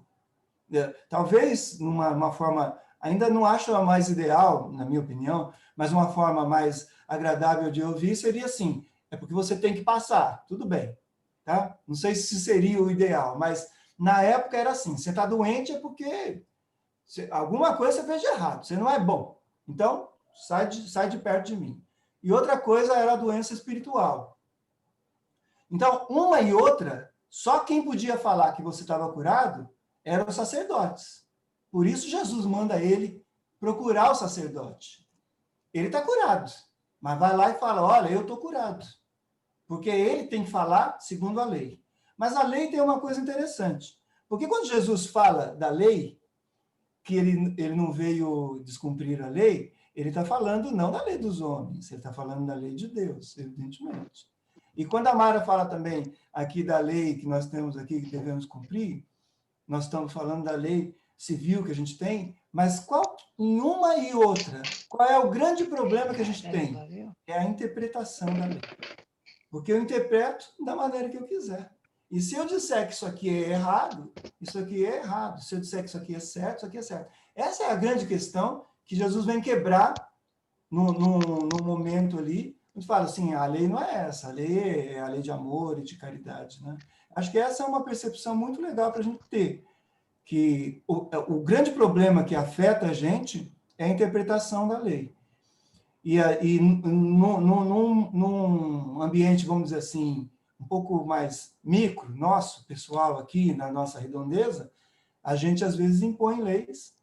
Talvez, numa forma, ainda não acho a mais ideal, na minha opinião, mas uma forma mais agradável de ouvir seria assim, é porque você tem que passar, tudo bem, tá? Não sei se seria o ideal, mas na época era assim, você está doente é porque alguma coisa você fez de errado, você não é bom, então sai de perto de mim. E outra coisa era a doença espiritual. Então, uma e outra, só quem podia falar que você estava curado eram os sacerdotes. Por isso Jesus manda ele procurar o sacerdote. Ele está curado, mas vai lá e fala, olha, eu estou curado. Porque ele tem que falar segundo a lei. Mas a lei tem uma coisa interessante. Porque quando Jesus fala da lei, que ele não veio descumprir a lei, ele está falando não da lei dos homens, ele está falando da lei de Deus, evidentemente. E quando a Mara fala também aqui da lei que nós temos aqui, que devemos cumprir, nós estamos falando da lei civil que a gente tem, mas em uma e outra, qual é o grande problema que a gente tem? É a interpretação da lei. Porque eu interpreto da maneira que eu quiser. E se eu disser que isso aqui é errado, isso aqui é errado. Se eu disser que isso aqui é certo, isso aqui é certo. Essa é a grande questão que Jesus vem quebrar no momento ali. A gente fala assim, a lei não é essa, a lei é a lei de amor e de caridade, né? Acho que essa é uma percepção muito legal para a gente ter, que o grande problema que afeta a gente é a interpretação da lei. E num ambiente, vamos dizer assim, um pouco mais micro, nosso, pessoal aqui, na nossa redondeza, a gente às vezes impõe leis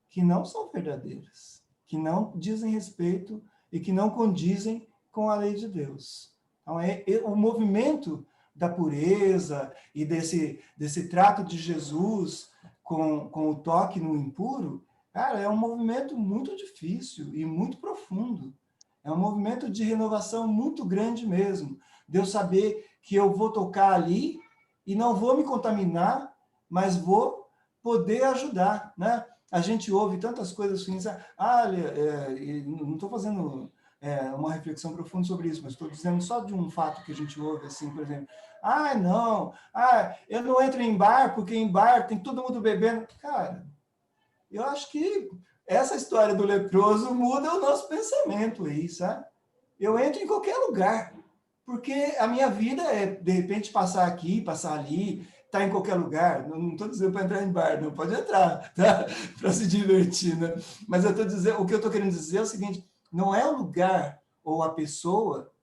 que não são verdadeiras, que não dizem respeito e que não condizem com a lei de Deus. Então, o movimento da pureza e desse trato de Jesus com o toque no impuro, cara, é um movimento muito difícil e muito profundo. É um movimento de renovação muito grande mesmo. De eu saber que eu vou tocar ali e não vou me contaminar, mas vou poder ajudar, né? A gente ouve tantas coisas ruins, não estou fazendo uma reflexão profunda sobre isso, mas estou dizendo só de um fato que a gente ouve, assim, por exemplo, eu não entro em bar, porque em bar tem todo mundo bebendo. Cara, eu acho que essa história do leproso muda o nosso pensamento aí, sabe? Eu entro em qualquer lugar, porque a minha vida é, de repente, passar aqui, passar ali, estar em qualquer lugar. Não estou dizendo para entrar em bar, não pode entrar, tá? Para se divertir, né? Mas eu estou dizendo, o que eu estou querendo dizer é o seguinte, não é o lugar ou a pessoa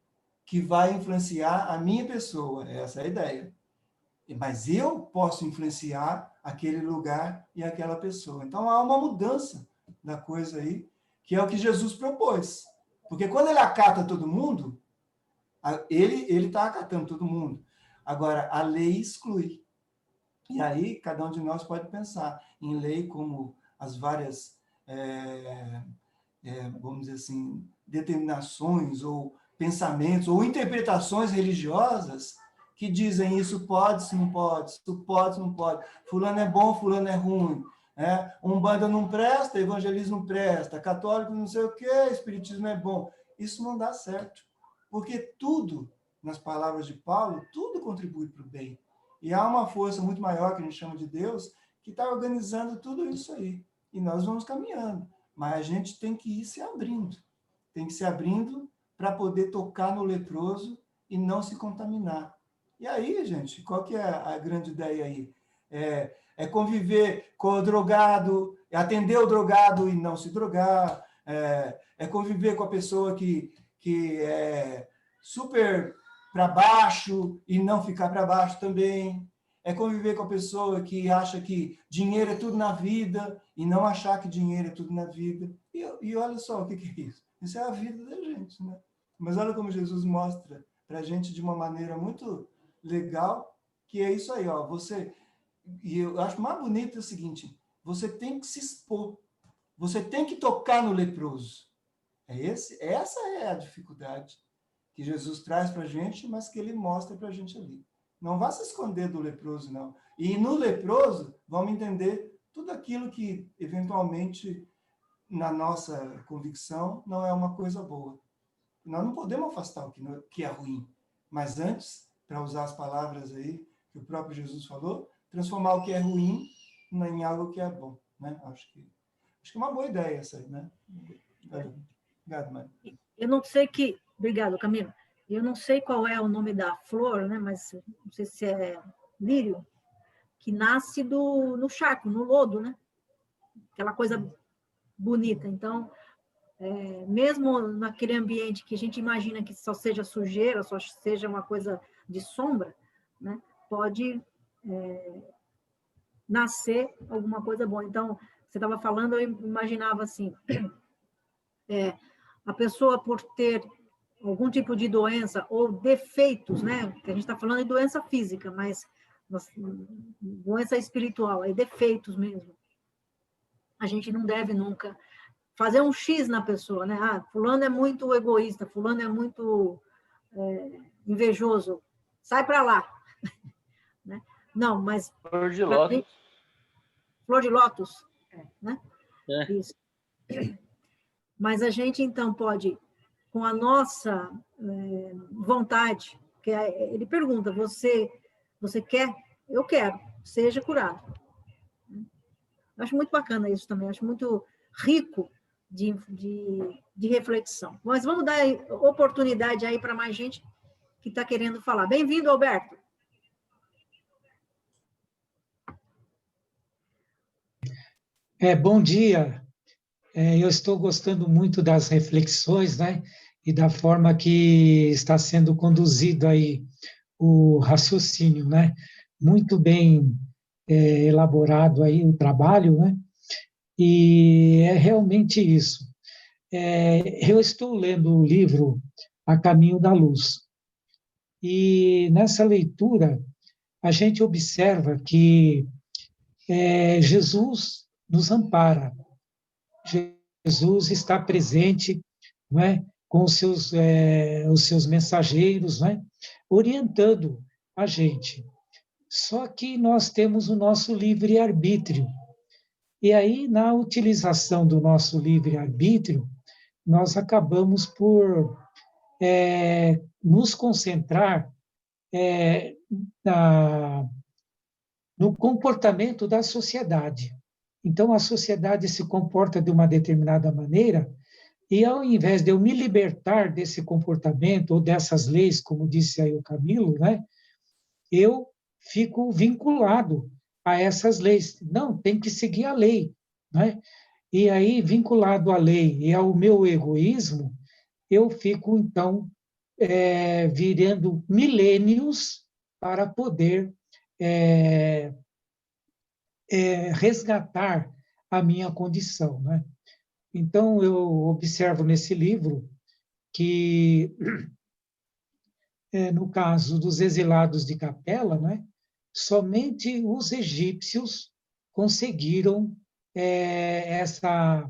que vai influenciar a minha pessoa, essa é a ideia. Mas eu posso influenciar aquele lugar e aquela pessoa. Então, há uma mudança da coisa aí, que é o que Jesus propôs. Porque quando ele acata todo mundo, ele está acatando todo mundo. Agora, a lei exclui. E aí, cada um de nós pode pensar em lei como as várias, vamos dizer assim, determinações ou pensamentos ou interpretações religiosas que dizem isso pode, isso não pode, isso pode, isso não pode, fulano é bom, fulano é ruim, Umbanda não presta, evangelismo não presta, católico não sei o quê, espiritismo é bom. Isso não dá certo, porque tudo, nas palavras de Paulo, tudo contribui para o bem. E há uma força muito maior, que a gente chama de Deus, que está organizando tudo isso aí. E nós vamos caminhando. Mas a gente tem que ir se abrindo. Tem que se abrindo para poder tocar no leproso e não se contaminar. E aí, gente, qual que é a grande ideia aí? É conviver com o drogado, é atender o drogado e não se drogar, é conviver com a pessoa que é super para baixo e não ficar para baixo também, é conviver com a pessoa que acha que dinheiro é tudo na vida e não achar que dinheiro é tudo na vida. E olha só o que é isso. Isso é a vida da gente, né? Mas olha como Jesus mostra para a gente de uma maneira muito legal, que é isso aí, ó. E eu acho mais bonito é o seguinte, você tem que se expor, você tem que tocar no leproso. Essa é a dificuldade que Jesus traz para a gente, mas que ele mostra para a gente ali. Não vá se esconder do leproso, não. E no leproso, vamos entender tudo aquilo que, eventualmente, na nossa convicção, não é uma coisa boa. Nós não podemos afastar o que é ruim. Mas antes, para usar as palavras aí que o próprio Jesus falou, transformar o que é ruim em algo que é bom. Né? Acho que é uma boa ideia essa aí, né? Obrigado, Mário. Eu não sei que... Obrigado, Camilo. Eu não sei qual é o nome da flor, né? Mas não sei se é lírio, que nasce no charco, no lodo, né? Aquela coisa bonita. Então, mesmo naquele ambiente que a gente imagina que só seja sujeira, só seja uma coisa de sombra, né? Pode nascer alguma coisa boa. Então, você estava falando, eu imaginava assim, a pessoa por ter algum tipo de doença ou defeitos, né? Que a gente está falando de doença física, mas doença espiritual, defeitos mesmo. A gente não deve nunca fazer um X na pessoa, né? Fulano é muito egoísta, fulano é muito invejoso, sai para lá. Né? Não, mas... Flor de lótus. Flor de lótus, né? Isso. Mas a gente, então, pode, com a nossa vontade, que ele pergunta, você quer? Eu quero, seja curado. Acho muito bacana isso também, acho muito rico de reflexão. Mas vamos dar oportunidade aí para mais gente que está querendo falar. Bem-vindo, Alberto. Bom dia. Eu estou gostando muito das reflexões, né? E da forma que está sendo conduzido aí o raciocínio, né? Muito bem elaborado aí o trabalho, né? E é realmente isso. Eu estou lendo o livro A Caminho da Luz. E nessa leitura, a gente observa que Jesus nos ampara. Jesus está presente, não é? Com os seus mensageiros, não é? Orientando a gente. Só que nós temos o nosso livre-arbítrio. E aí, na utilização do nosso livre-arbítrio, nós acabamos por nos concentrar no comportamento da sociedade. Então, a sociedade se comporta de uma determinada maneira, e ao invés de eu me libertar desse comportamento ou dessas leis, como disse aí o Camilo, né, eu fico vinculado a essas leis. Não, tem que seguir a lei, né? E aí, vinculado à lei e ao meu egoísmo, eu fico, então, virando milênios para poder resgatar a minha condição, né? Então, eu observo nesse livro que, no caso dos exilados de Capela, né, somente os egípcios conseguiram essa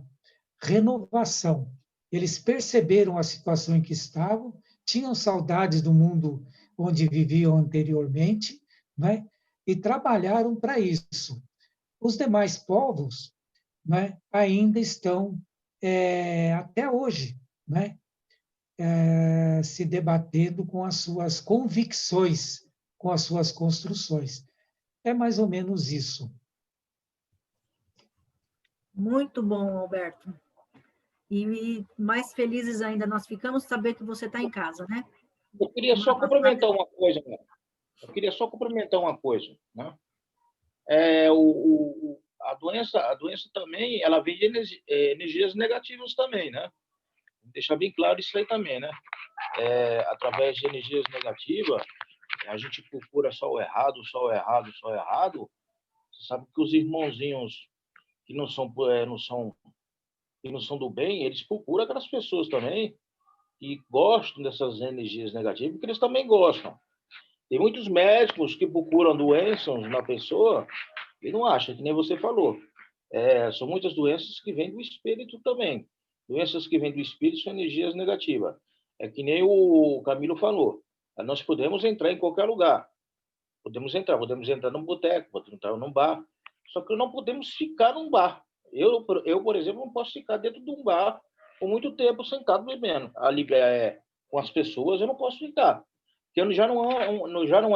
renovação. Eles perceberam a situação em que estavam, tinham saudades do mundo onde viviam anteriormente, né, e trabalharam para isso. Os demais povos, né, ainda estão, até hoje, né, se debatendo com as suas convicções, com as suas construções. É mais ou menos isso. Muito bom, Alberto. E mais felizes ainda nós ficamos de saber que você está em casa, né? Eu queria só complementar uma coisa, né? Eu queria só complementar uma coisa, né? A doença também, ela vem de energias negativas também, né? Deixar bem claro isso aí também, né? Através de energias negativas, a gente procura só o errado, só o errado, só o errado. Você sabe que os irmãozinhos que não são do bem, eles procuram aquelas pessoas também que gostam dessas energias negativas, porque eles também gostam. Tem muitos médicos que procuram doenças na pessoa e não acham, que nem você falou. São muitas doenças que vêm do espírito também. Doenças que vêm do espírito são energias negativas. É que nem o Camilo falou. Nós podemos entrar em qualquer lugar. Podemos entrar num boteco, podemos entrar num bar. Só que não podemos ficar num bar. Eu, por exemplo, não posso ficar dentro de um bar por muito tempo sentado bebendo. Ali, com as pessoas, eu não posso ficar. Porque já não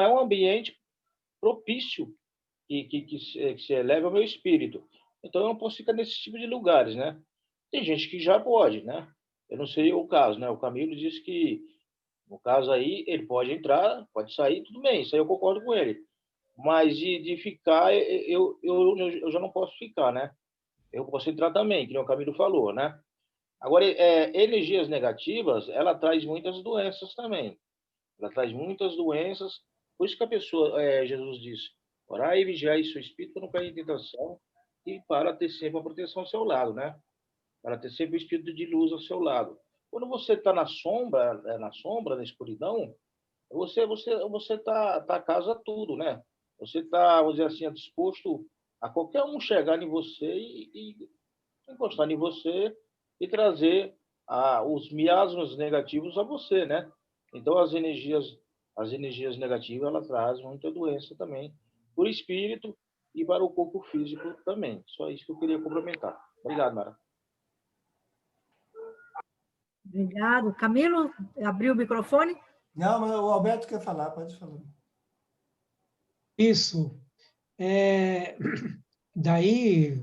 é um ambiente propício que se eleve ao meu espírito. Então, eu não posso ficar nesse tipo de lugares, né? Tem gente que já pode, né? Eu não sei o caso, né? O Camilo disse que, no caso aí, ele pode entrar, pode sair, tudo bem, isso aí eu concordo com ele. Mas de ficar, eu já não posso ficar, né? Eu posso entrar também, que nem o Camilo falou, né? Agora, energias negativas, ela traz muitas doenças também. Ela traz muitas doenças. Por isso que a pessoa, Jesus disse, orai e vigiai seu espírito para não cair em tentação e para ter sempre a proteção ao seu lado, né? Para ter sempre o espírito de luz ao seu lado. Quando você está na sombra, na escuridão, você tá casa a tudo, né? Você está, vamos dizer assim, disposto a qualquer um chegar em você e encostar em você e trazer os miasmas negativos a você, né? Então, as energias negativas, elas trazem muita doença também, por espírito e para o corpo físico também. Só isso que eu queria complementar. Obrigado, Mara. Obrigado. Camilo, abriu o microfone? Não, mas o Alberto quer falar, pode falar. Isso. Daí,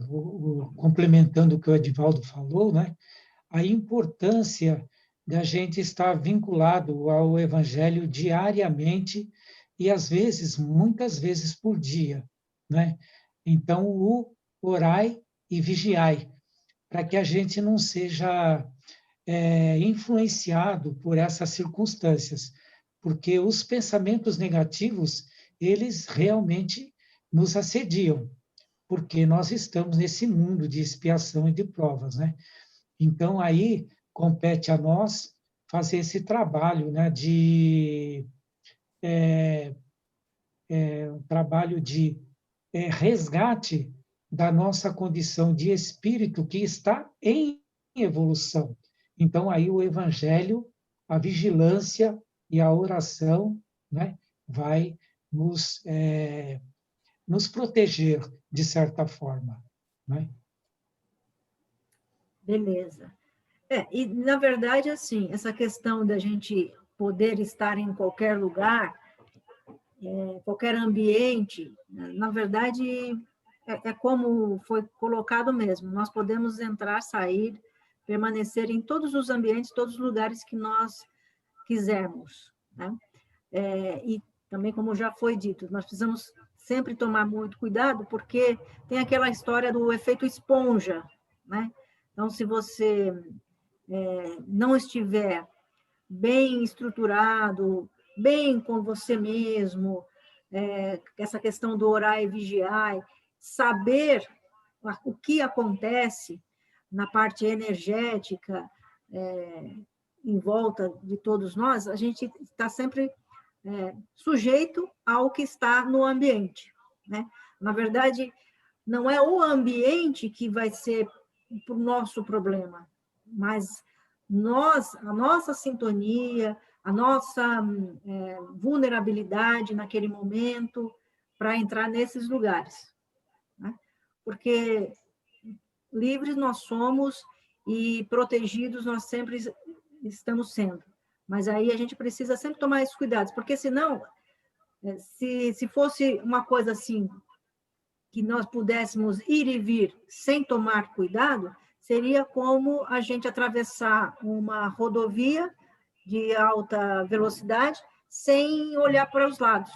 complementando o que o Edivaldo falou, né, a importância da gente estar vinculado ao Evangelho diariamente e, às vezes, muitas vezes por dia, né? Então, o orai e vigiai, para que a gente não seja influenciado por essas circunstâncias, porque os pensamentos negativos, eles realmente nos assediam, porque nós estamos nesse mundo de expiação e de provas, né? Então, aí, compete a nós fazer esse trabalho, né, um trabalho de resgate da nossa condição de espírito que está em evolução. Então, aí o evangelho, a vigilância e a oração, né, vai nos proteger de certa forma, né? Beleza. E na verdade, assim, essa questão da gente poder estar em qualquer lugar, qualquer ambiente, na verdade, é como foi colocado mesmo. Nós podemos entrar, sair, permanecer em todos os ambientes, todos os lugares que nós quisermos, né? E também, como já foi dito, nós precisamos sempre tomar muito cuidado, porque tem aquela história do efeito esponja, né? Então, se você não estiver bem estruturado, bem com você mesmo, essa questão do orar e vigiar, saber o que acontece na parte energética em volta de todos nós, a gente está sempre sujeito ao que está no ambiente, né? Na verdade, não é o ambiente que vai ser o nosso problema, mas a nossa sintonia, a nossa vulnerabilidade naquele momento para entrar nesses lugares, né? Porque livres nós somos e protegidos nós sempre estamos sendo. Mas aí a gente precisa sempre tomar esses cuidados, porque senão, se fosse uma coisa assim, que nós pudéssemos ir e vir sem tomar cuidado, seria como a gente atravessar uma rodovia de alta velocidade sem olhar para os lados,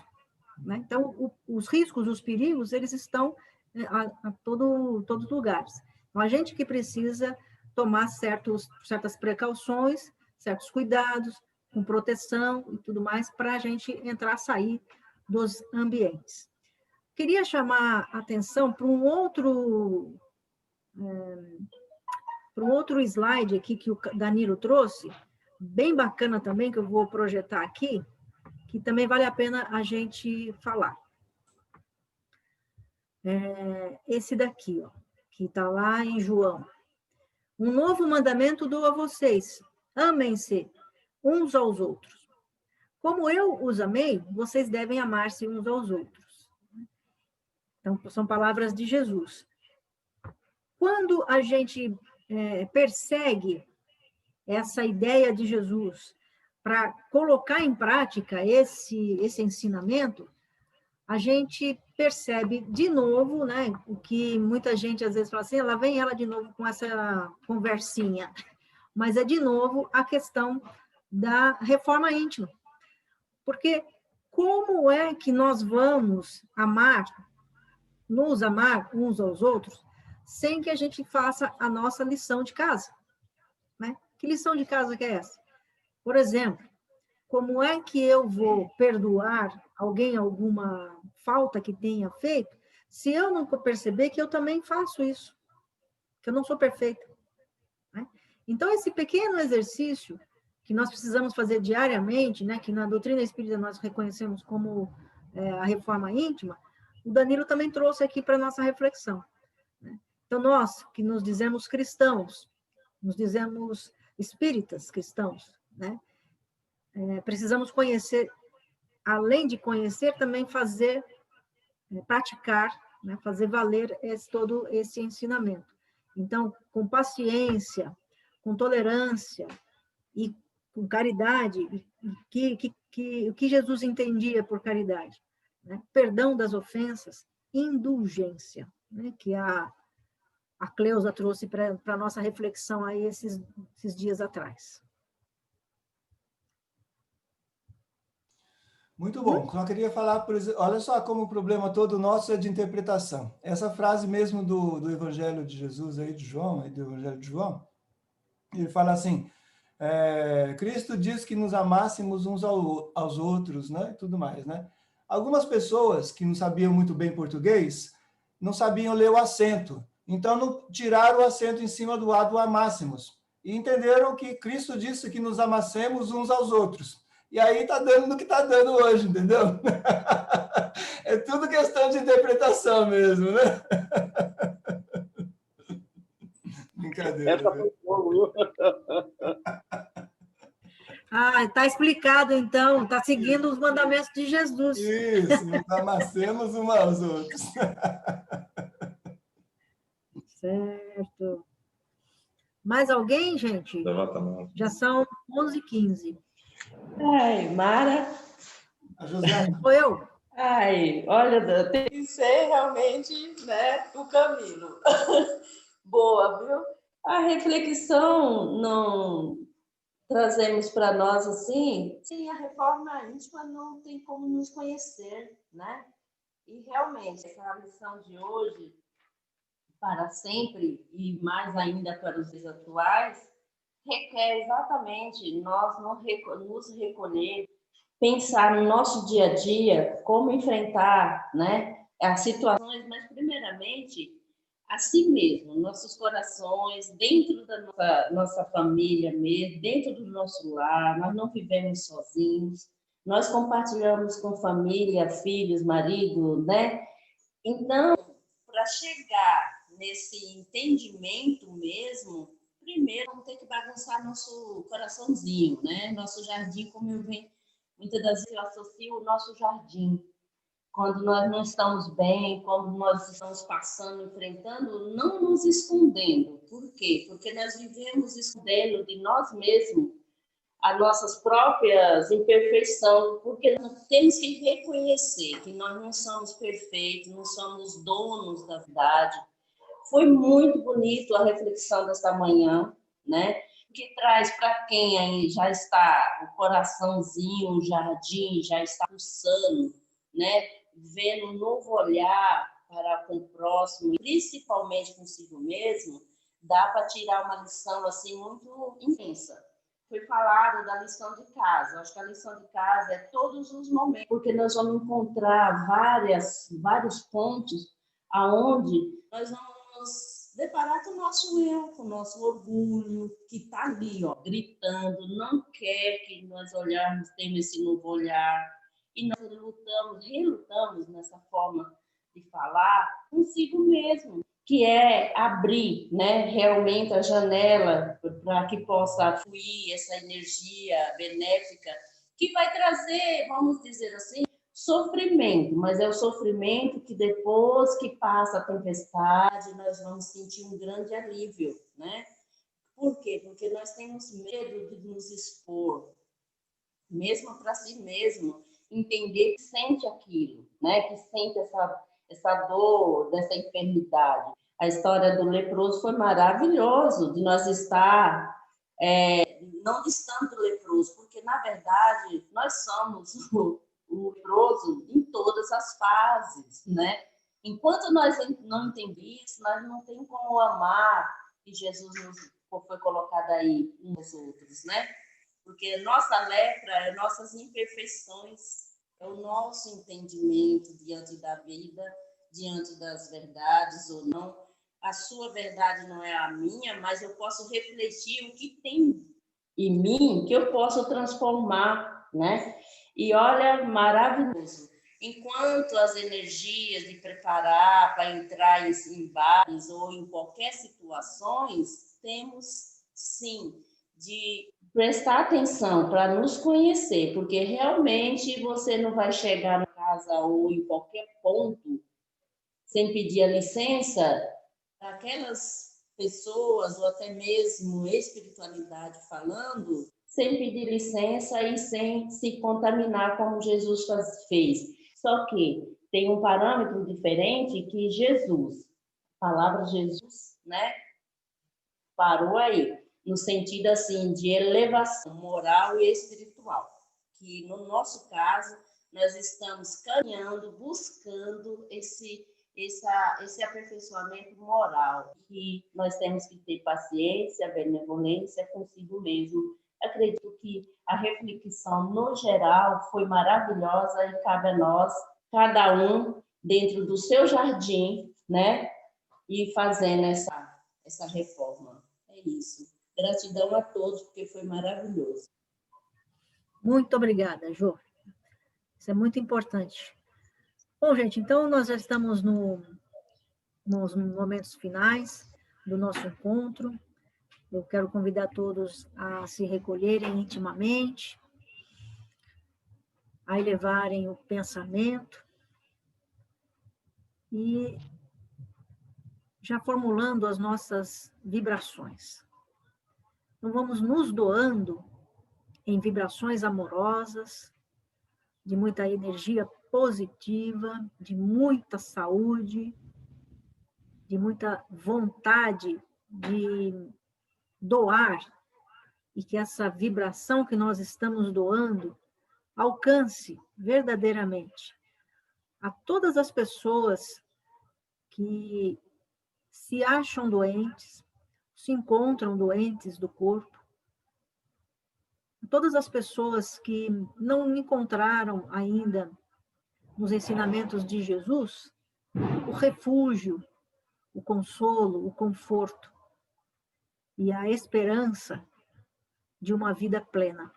né? Então, os riscos, os perigos, eles estão a todos os lugares. Então, a gente que precisa tomar certas precauções, certos cuidados, com proteção e tudo mais, para a gente entrar e sair dos ambientes. Queria chamar a atenção para um outro slide aqui que o Danilo trouxe, bem bacana também, que eu vou projetar aqui, que também vale a pena a gente falar. Esse daqui, ó, que está lá em João. Um novo mandamento dou a vocês, amem-se uns aos outros. Como eu os amei, vocês devem amar-se uns aos outros. Então, são palavras de Jesus. Quando a gente persegue essa ideia de Jesus para colocar em prática esse ensinamento, a gente percebe de novo, né, o que muita gente às vezes fala assim, lá vem ela de novo com essa conversinha, mas é de novo a questão da reforma íntima. Porque como é que nós vamos nos amar uns aos outros, sem que a gente faça a nossa lição de casa, né? Que lição de casa que é essa? Por exemplo, como é que eu vou perdoar alguém alguma falta que tenha feito, se eu não perceber que eu também faço isso, que eu não sou perfeita, né? Então, esse pequeno exercício que nós precisamos fazer diariamente, né, que na doutrina espírita nós reconhecemos como a reforma íntima, o Danilo também trouxe aqui para a nossa reflexão, né? Então, nós que nos dizemos cristãos, nos dizemos espíritas cristãos, né, precisamos conhecer, além de conhecer, também fazer, praticar, né, fazer valer todo esse ensinamento. Então, com paciência, com tolerância e com caridade, o que Jesus entendia por caridade, né? Perdão das ofensas, indulgência, né? Que a Cleusa trouxe para a nossa reflexão aí esses dias atrás. Muito bom. Só queria falar, por exemplo, olha só como o problema todo nosso é de interpretação. Essa frase mesmo do Evangelho de Jesus, aí de João, aí do Evangelho de João, ele fala assim, Cristo diz que nos amássemos uns aos outros, né? Tudo mais, né? Algumas pessoas que não sabiam muito bem português, não sabiam ler o acento. Então, não tiraram o acento em cima do A do amássemos. E entenderam que Cristo disse que nos amassemos uns aos outros. E aí está dando no que está dando hoje, entendeu? É tudo questão de interpretação mesmo, né? Brincadeira. Essa foi boa, viu? Ah, está explicado, então. Está seguindo os mandamentos de Jesus. Isso, nos amassemos uns aos outros. Certo. Mais alguém, gente? Levanta a mão. Já são 11h15. Ai, Mara. A Josiane. Sou eu? Ai, olha, tem que ser realmente, né, o caminho. Boa, viu? A reflexão não trazemos para nós assim, sem a reforma íntima não tem como nos conhecer, né? E realmente, essa lição de hoje, para sempre, e mais ainda para os dias atuais, requer exatamente nós nos recolher, pensar no nosso dia a dia, como enfrentar, né, as situações, mas primeiramente a si mesmo, nossos corações, dentro da nossa família mesmo, dentro do nosso lar, nós não vivemos sozinhos, nós compartilhamos com família, filhos, marido, né? Então, para chegar nesse entendimento mesmo, primeiro vamos ter que bagunçar nosso coraçãozinho, né? Nosso jardim, como eu venho, muitas das vezes eu associo o nosso jardim. Quando nós não estamos bem, quando nós estamos passando, enfrentando, não nos escondendo. Por quê? Porque nós vivemos escondendo de nós mesmos as nossas próprias imperfeições, porque nós temos que reconhecer que nós não somos perfeitos, não somos donos da verdade. Foi muito bonito a reflexão desta manhã, né? Que traz para quem aí já está o coraçãozinho, o jardim já está pulsando, né? Vendo um novo olhar para com o próximo, principalmente consigo mesmo, dá para tirar uma lição assim muito intensa. Foi falado da lição de casa. Acho que a lição de casa é todos os momentos, porque nós vamos encontrar vários pontos aonde nós vamos deparar com o nosso eu, com o nosso orgulho, que está ali, ó, gritando, não quer que nós olharmos, temos esse novo olhar. E nós relutamos nessa forma de falar consigo mesmo, que é abrir, né, realmente a janela para que possa fluir essa energia benéfica que vai trazer, vamos dizer assim, sofrimento, mas é o sofrimento que depois que passa a tempestade, nós vamos sentir um grande alívio, né? Por quê? Porque nós temos medo de nos expor, mesmo para si mesmo, entender que sente aquilo, né? Que sente essa dor, dessa enfermidade. A história do leproso foi maravilhoso, de nós estar não distante do leproso, porque, na verdade, nós somos o leproso em todas as fases, né? Enquanto nós não entendemos isso, nós não temos como amar, que Jesus foi colocado aí uns aos outros, né? Porque nossa lepra é nossas imperfeições, é o nosso entendimento diante da vida, diante das verdades ou não. A sua verdade não é a minha, mas eu posso refletir o que tem em mim que eu posso transformar, né? E olha, maravilhoso. Enquanto as energias de preparar para entrar em bares ou em qualquer situações, temos sim de prestar atenção para nos conhecer, porque realmente você não vai chegar na casa ou em qualquer ponto sem pedir a licença daquelas pessoas, ou até mesmo espiritualidade falando, sem pedir licença e sem se contaminar como Jesus fez. Só que tem um parâmetro diferente que Jesus, a palavra Jesus, né, parou aí, no sentido assim de elevação moral e espiritual, que no nosso caso nós estamos caminhando, buscando esse aperfeiçoamento moral, que nós temos que ter paciência, benevolência consigo mesmo. Acredito que a reflexão no geral foi maravilhosa e cabe a nós, cada um dentro do seu jardim, né, e fazendo essa reforma. É isso. Gratidão a todos, porque foi maravilhoso. Muito obrigada, Jô. Isso é muito importante. Bom, gente, então nós já estamos nos momentos finais do nosso encontro. Eu quero convidar todos a se recolherem intimamente, a elevarem o pensamento e já formulando as nossas vibrações. Então, vamos nos doando em vibrações amorosas, de muita energia positiva, de muita saúde, de muita vontade de doar, e que essa vibração que nós estamos doando alcance verdadeiramente a todas as pessoas que se acham doentes, se encontram doentes do corpo, todas as pessoas que não encontraram ainda nos ensinamentos de Jesus o refúgio, o consolo, o conforto e a esperança de uma vida plena.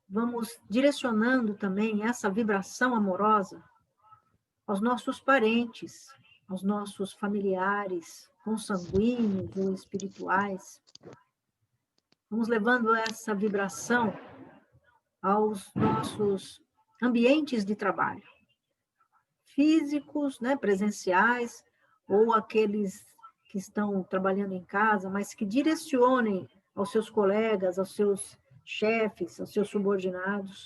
Vamos direcionando também essa vibração amorosa aos nossos parentes, aos nossos familiares, consanguíneos ou espirituais. Vamos levando essa vibração aos nossos ambientes de trabalho, físicos, né, presenciais, ou aqueles que estão trabalhando em casa, mas que direcionem aos seus colegas, aos seus chefes, aos seus subordinados,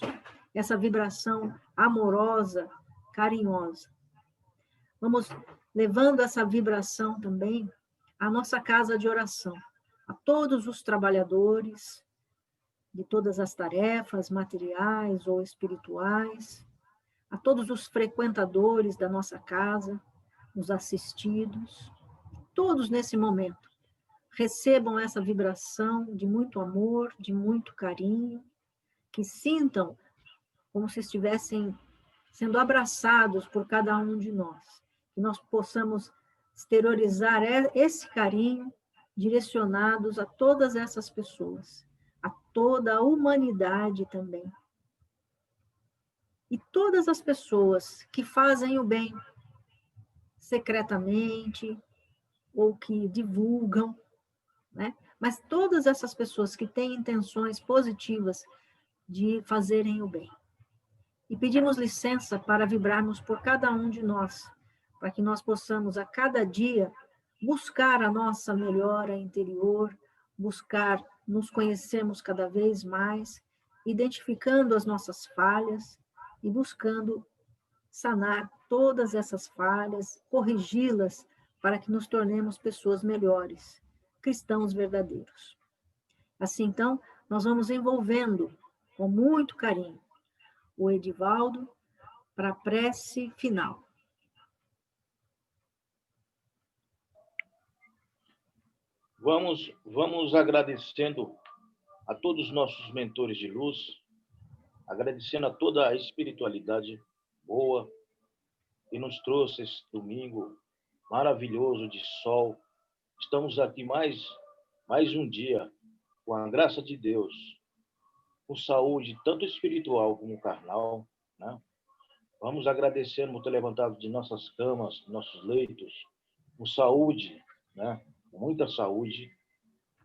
essa vibração amorosa, carinhosa. Vamos levando essa vibração também à nossa casa de oração, a todos os trabalhadores de todas as tarefas materiais ou espirituais, a todos os frequentadores da nossa casa, os assistidos, todos nesse momento recebam essa vibração de muito amor, de muito carinho, que sintam como se estivessem sendo abraçados por cada um de nós, que nós possamos exteriorizar esse carinho direcionados a todas essas pessoas, a toda a humanidade também. E todas as pessoas que fazem o bem secretamente ou que divulgam, né? Mas todas essas pessoas que têm intenções positivas de fazerem o bem. E pedimos licença para vibrarmos por cada um de nós, para que nós possamos a cada dia buscar a nossa melhora interior, buscar nos conhecermos cada vez mais, identificando as nossas falhas e buscando sanar todas essas falhas, corrigi-las para que nos tornemos pessoas melhores, cristãos verdadeiros. Assim, então, nós vamos envolvendo com muito carinho o Edivaldo para a prece final. Vamos agradecendo a todos os nossos mentores de luz, agradecendo a toda a espiritualidade boa que nos trouxe esse domingo maravilhoso de sol. Estamos aqui mais um dia, com a graça de Deus, com saúde, tanto espiritual como carnal, né? Vamos agradecendo por ter levantado de nossas camas, nossos leitos, com saúde, né? Com muita saúde.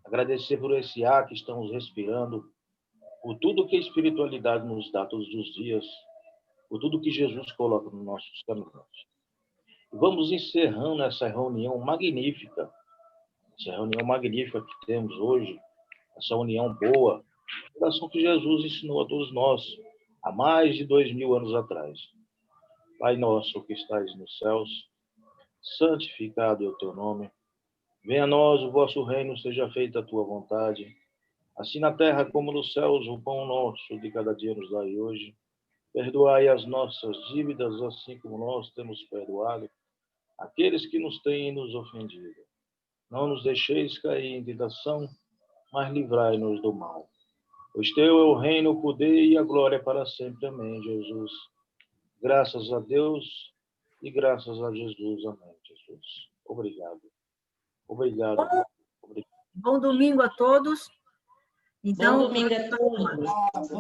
Agradecer por esse ar que estamos respirando, por tudo que a espiritualidade nos dá todos os dias, por tudo que Jesus coloca nos nossos caminhos. E vamos encerrando essa reunião magnífica, que temos hoje, essa união boa, oração que Jesus ensinou a todos nós há mais de 2000 anos atrás. Pai nosso que estais nos céus, santificado é o teu nome. Venha a nós o vosso reino, seja feita a tua vontade, assim na terra como nos céus. O pão nosso de cada dia nos dai hoje. Perdoai as nossas dívidas, assim como nós temos perdoado aqueles que nos têm nos ofendido. Não nos deixeis cair em tentação, mas livrai-nos do mal. Pois teu é o reino, o poder e a glória para sempre. Amém, Jesus. Graças a Deus e graças a Jesus. Amém, Jesus. Obrigado. Obrigado. Bom domingo a todos. Então, Bom domingo a todos.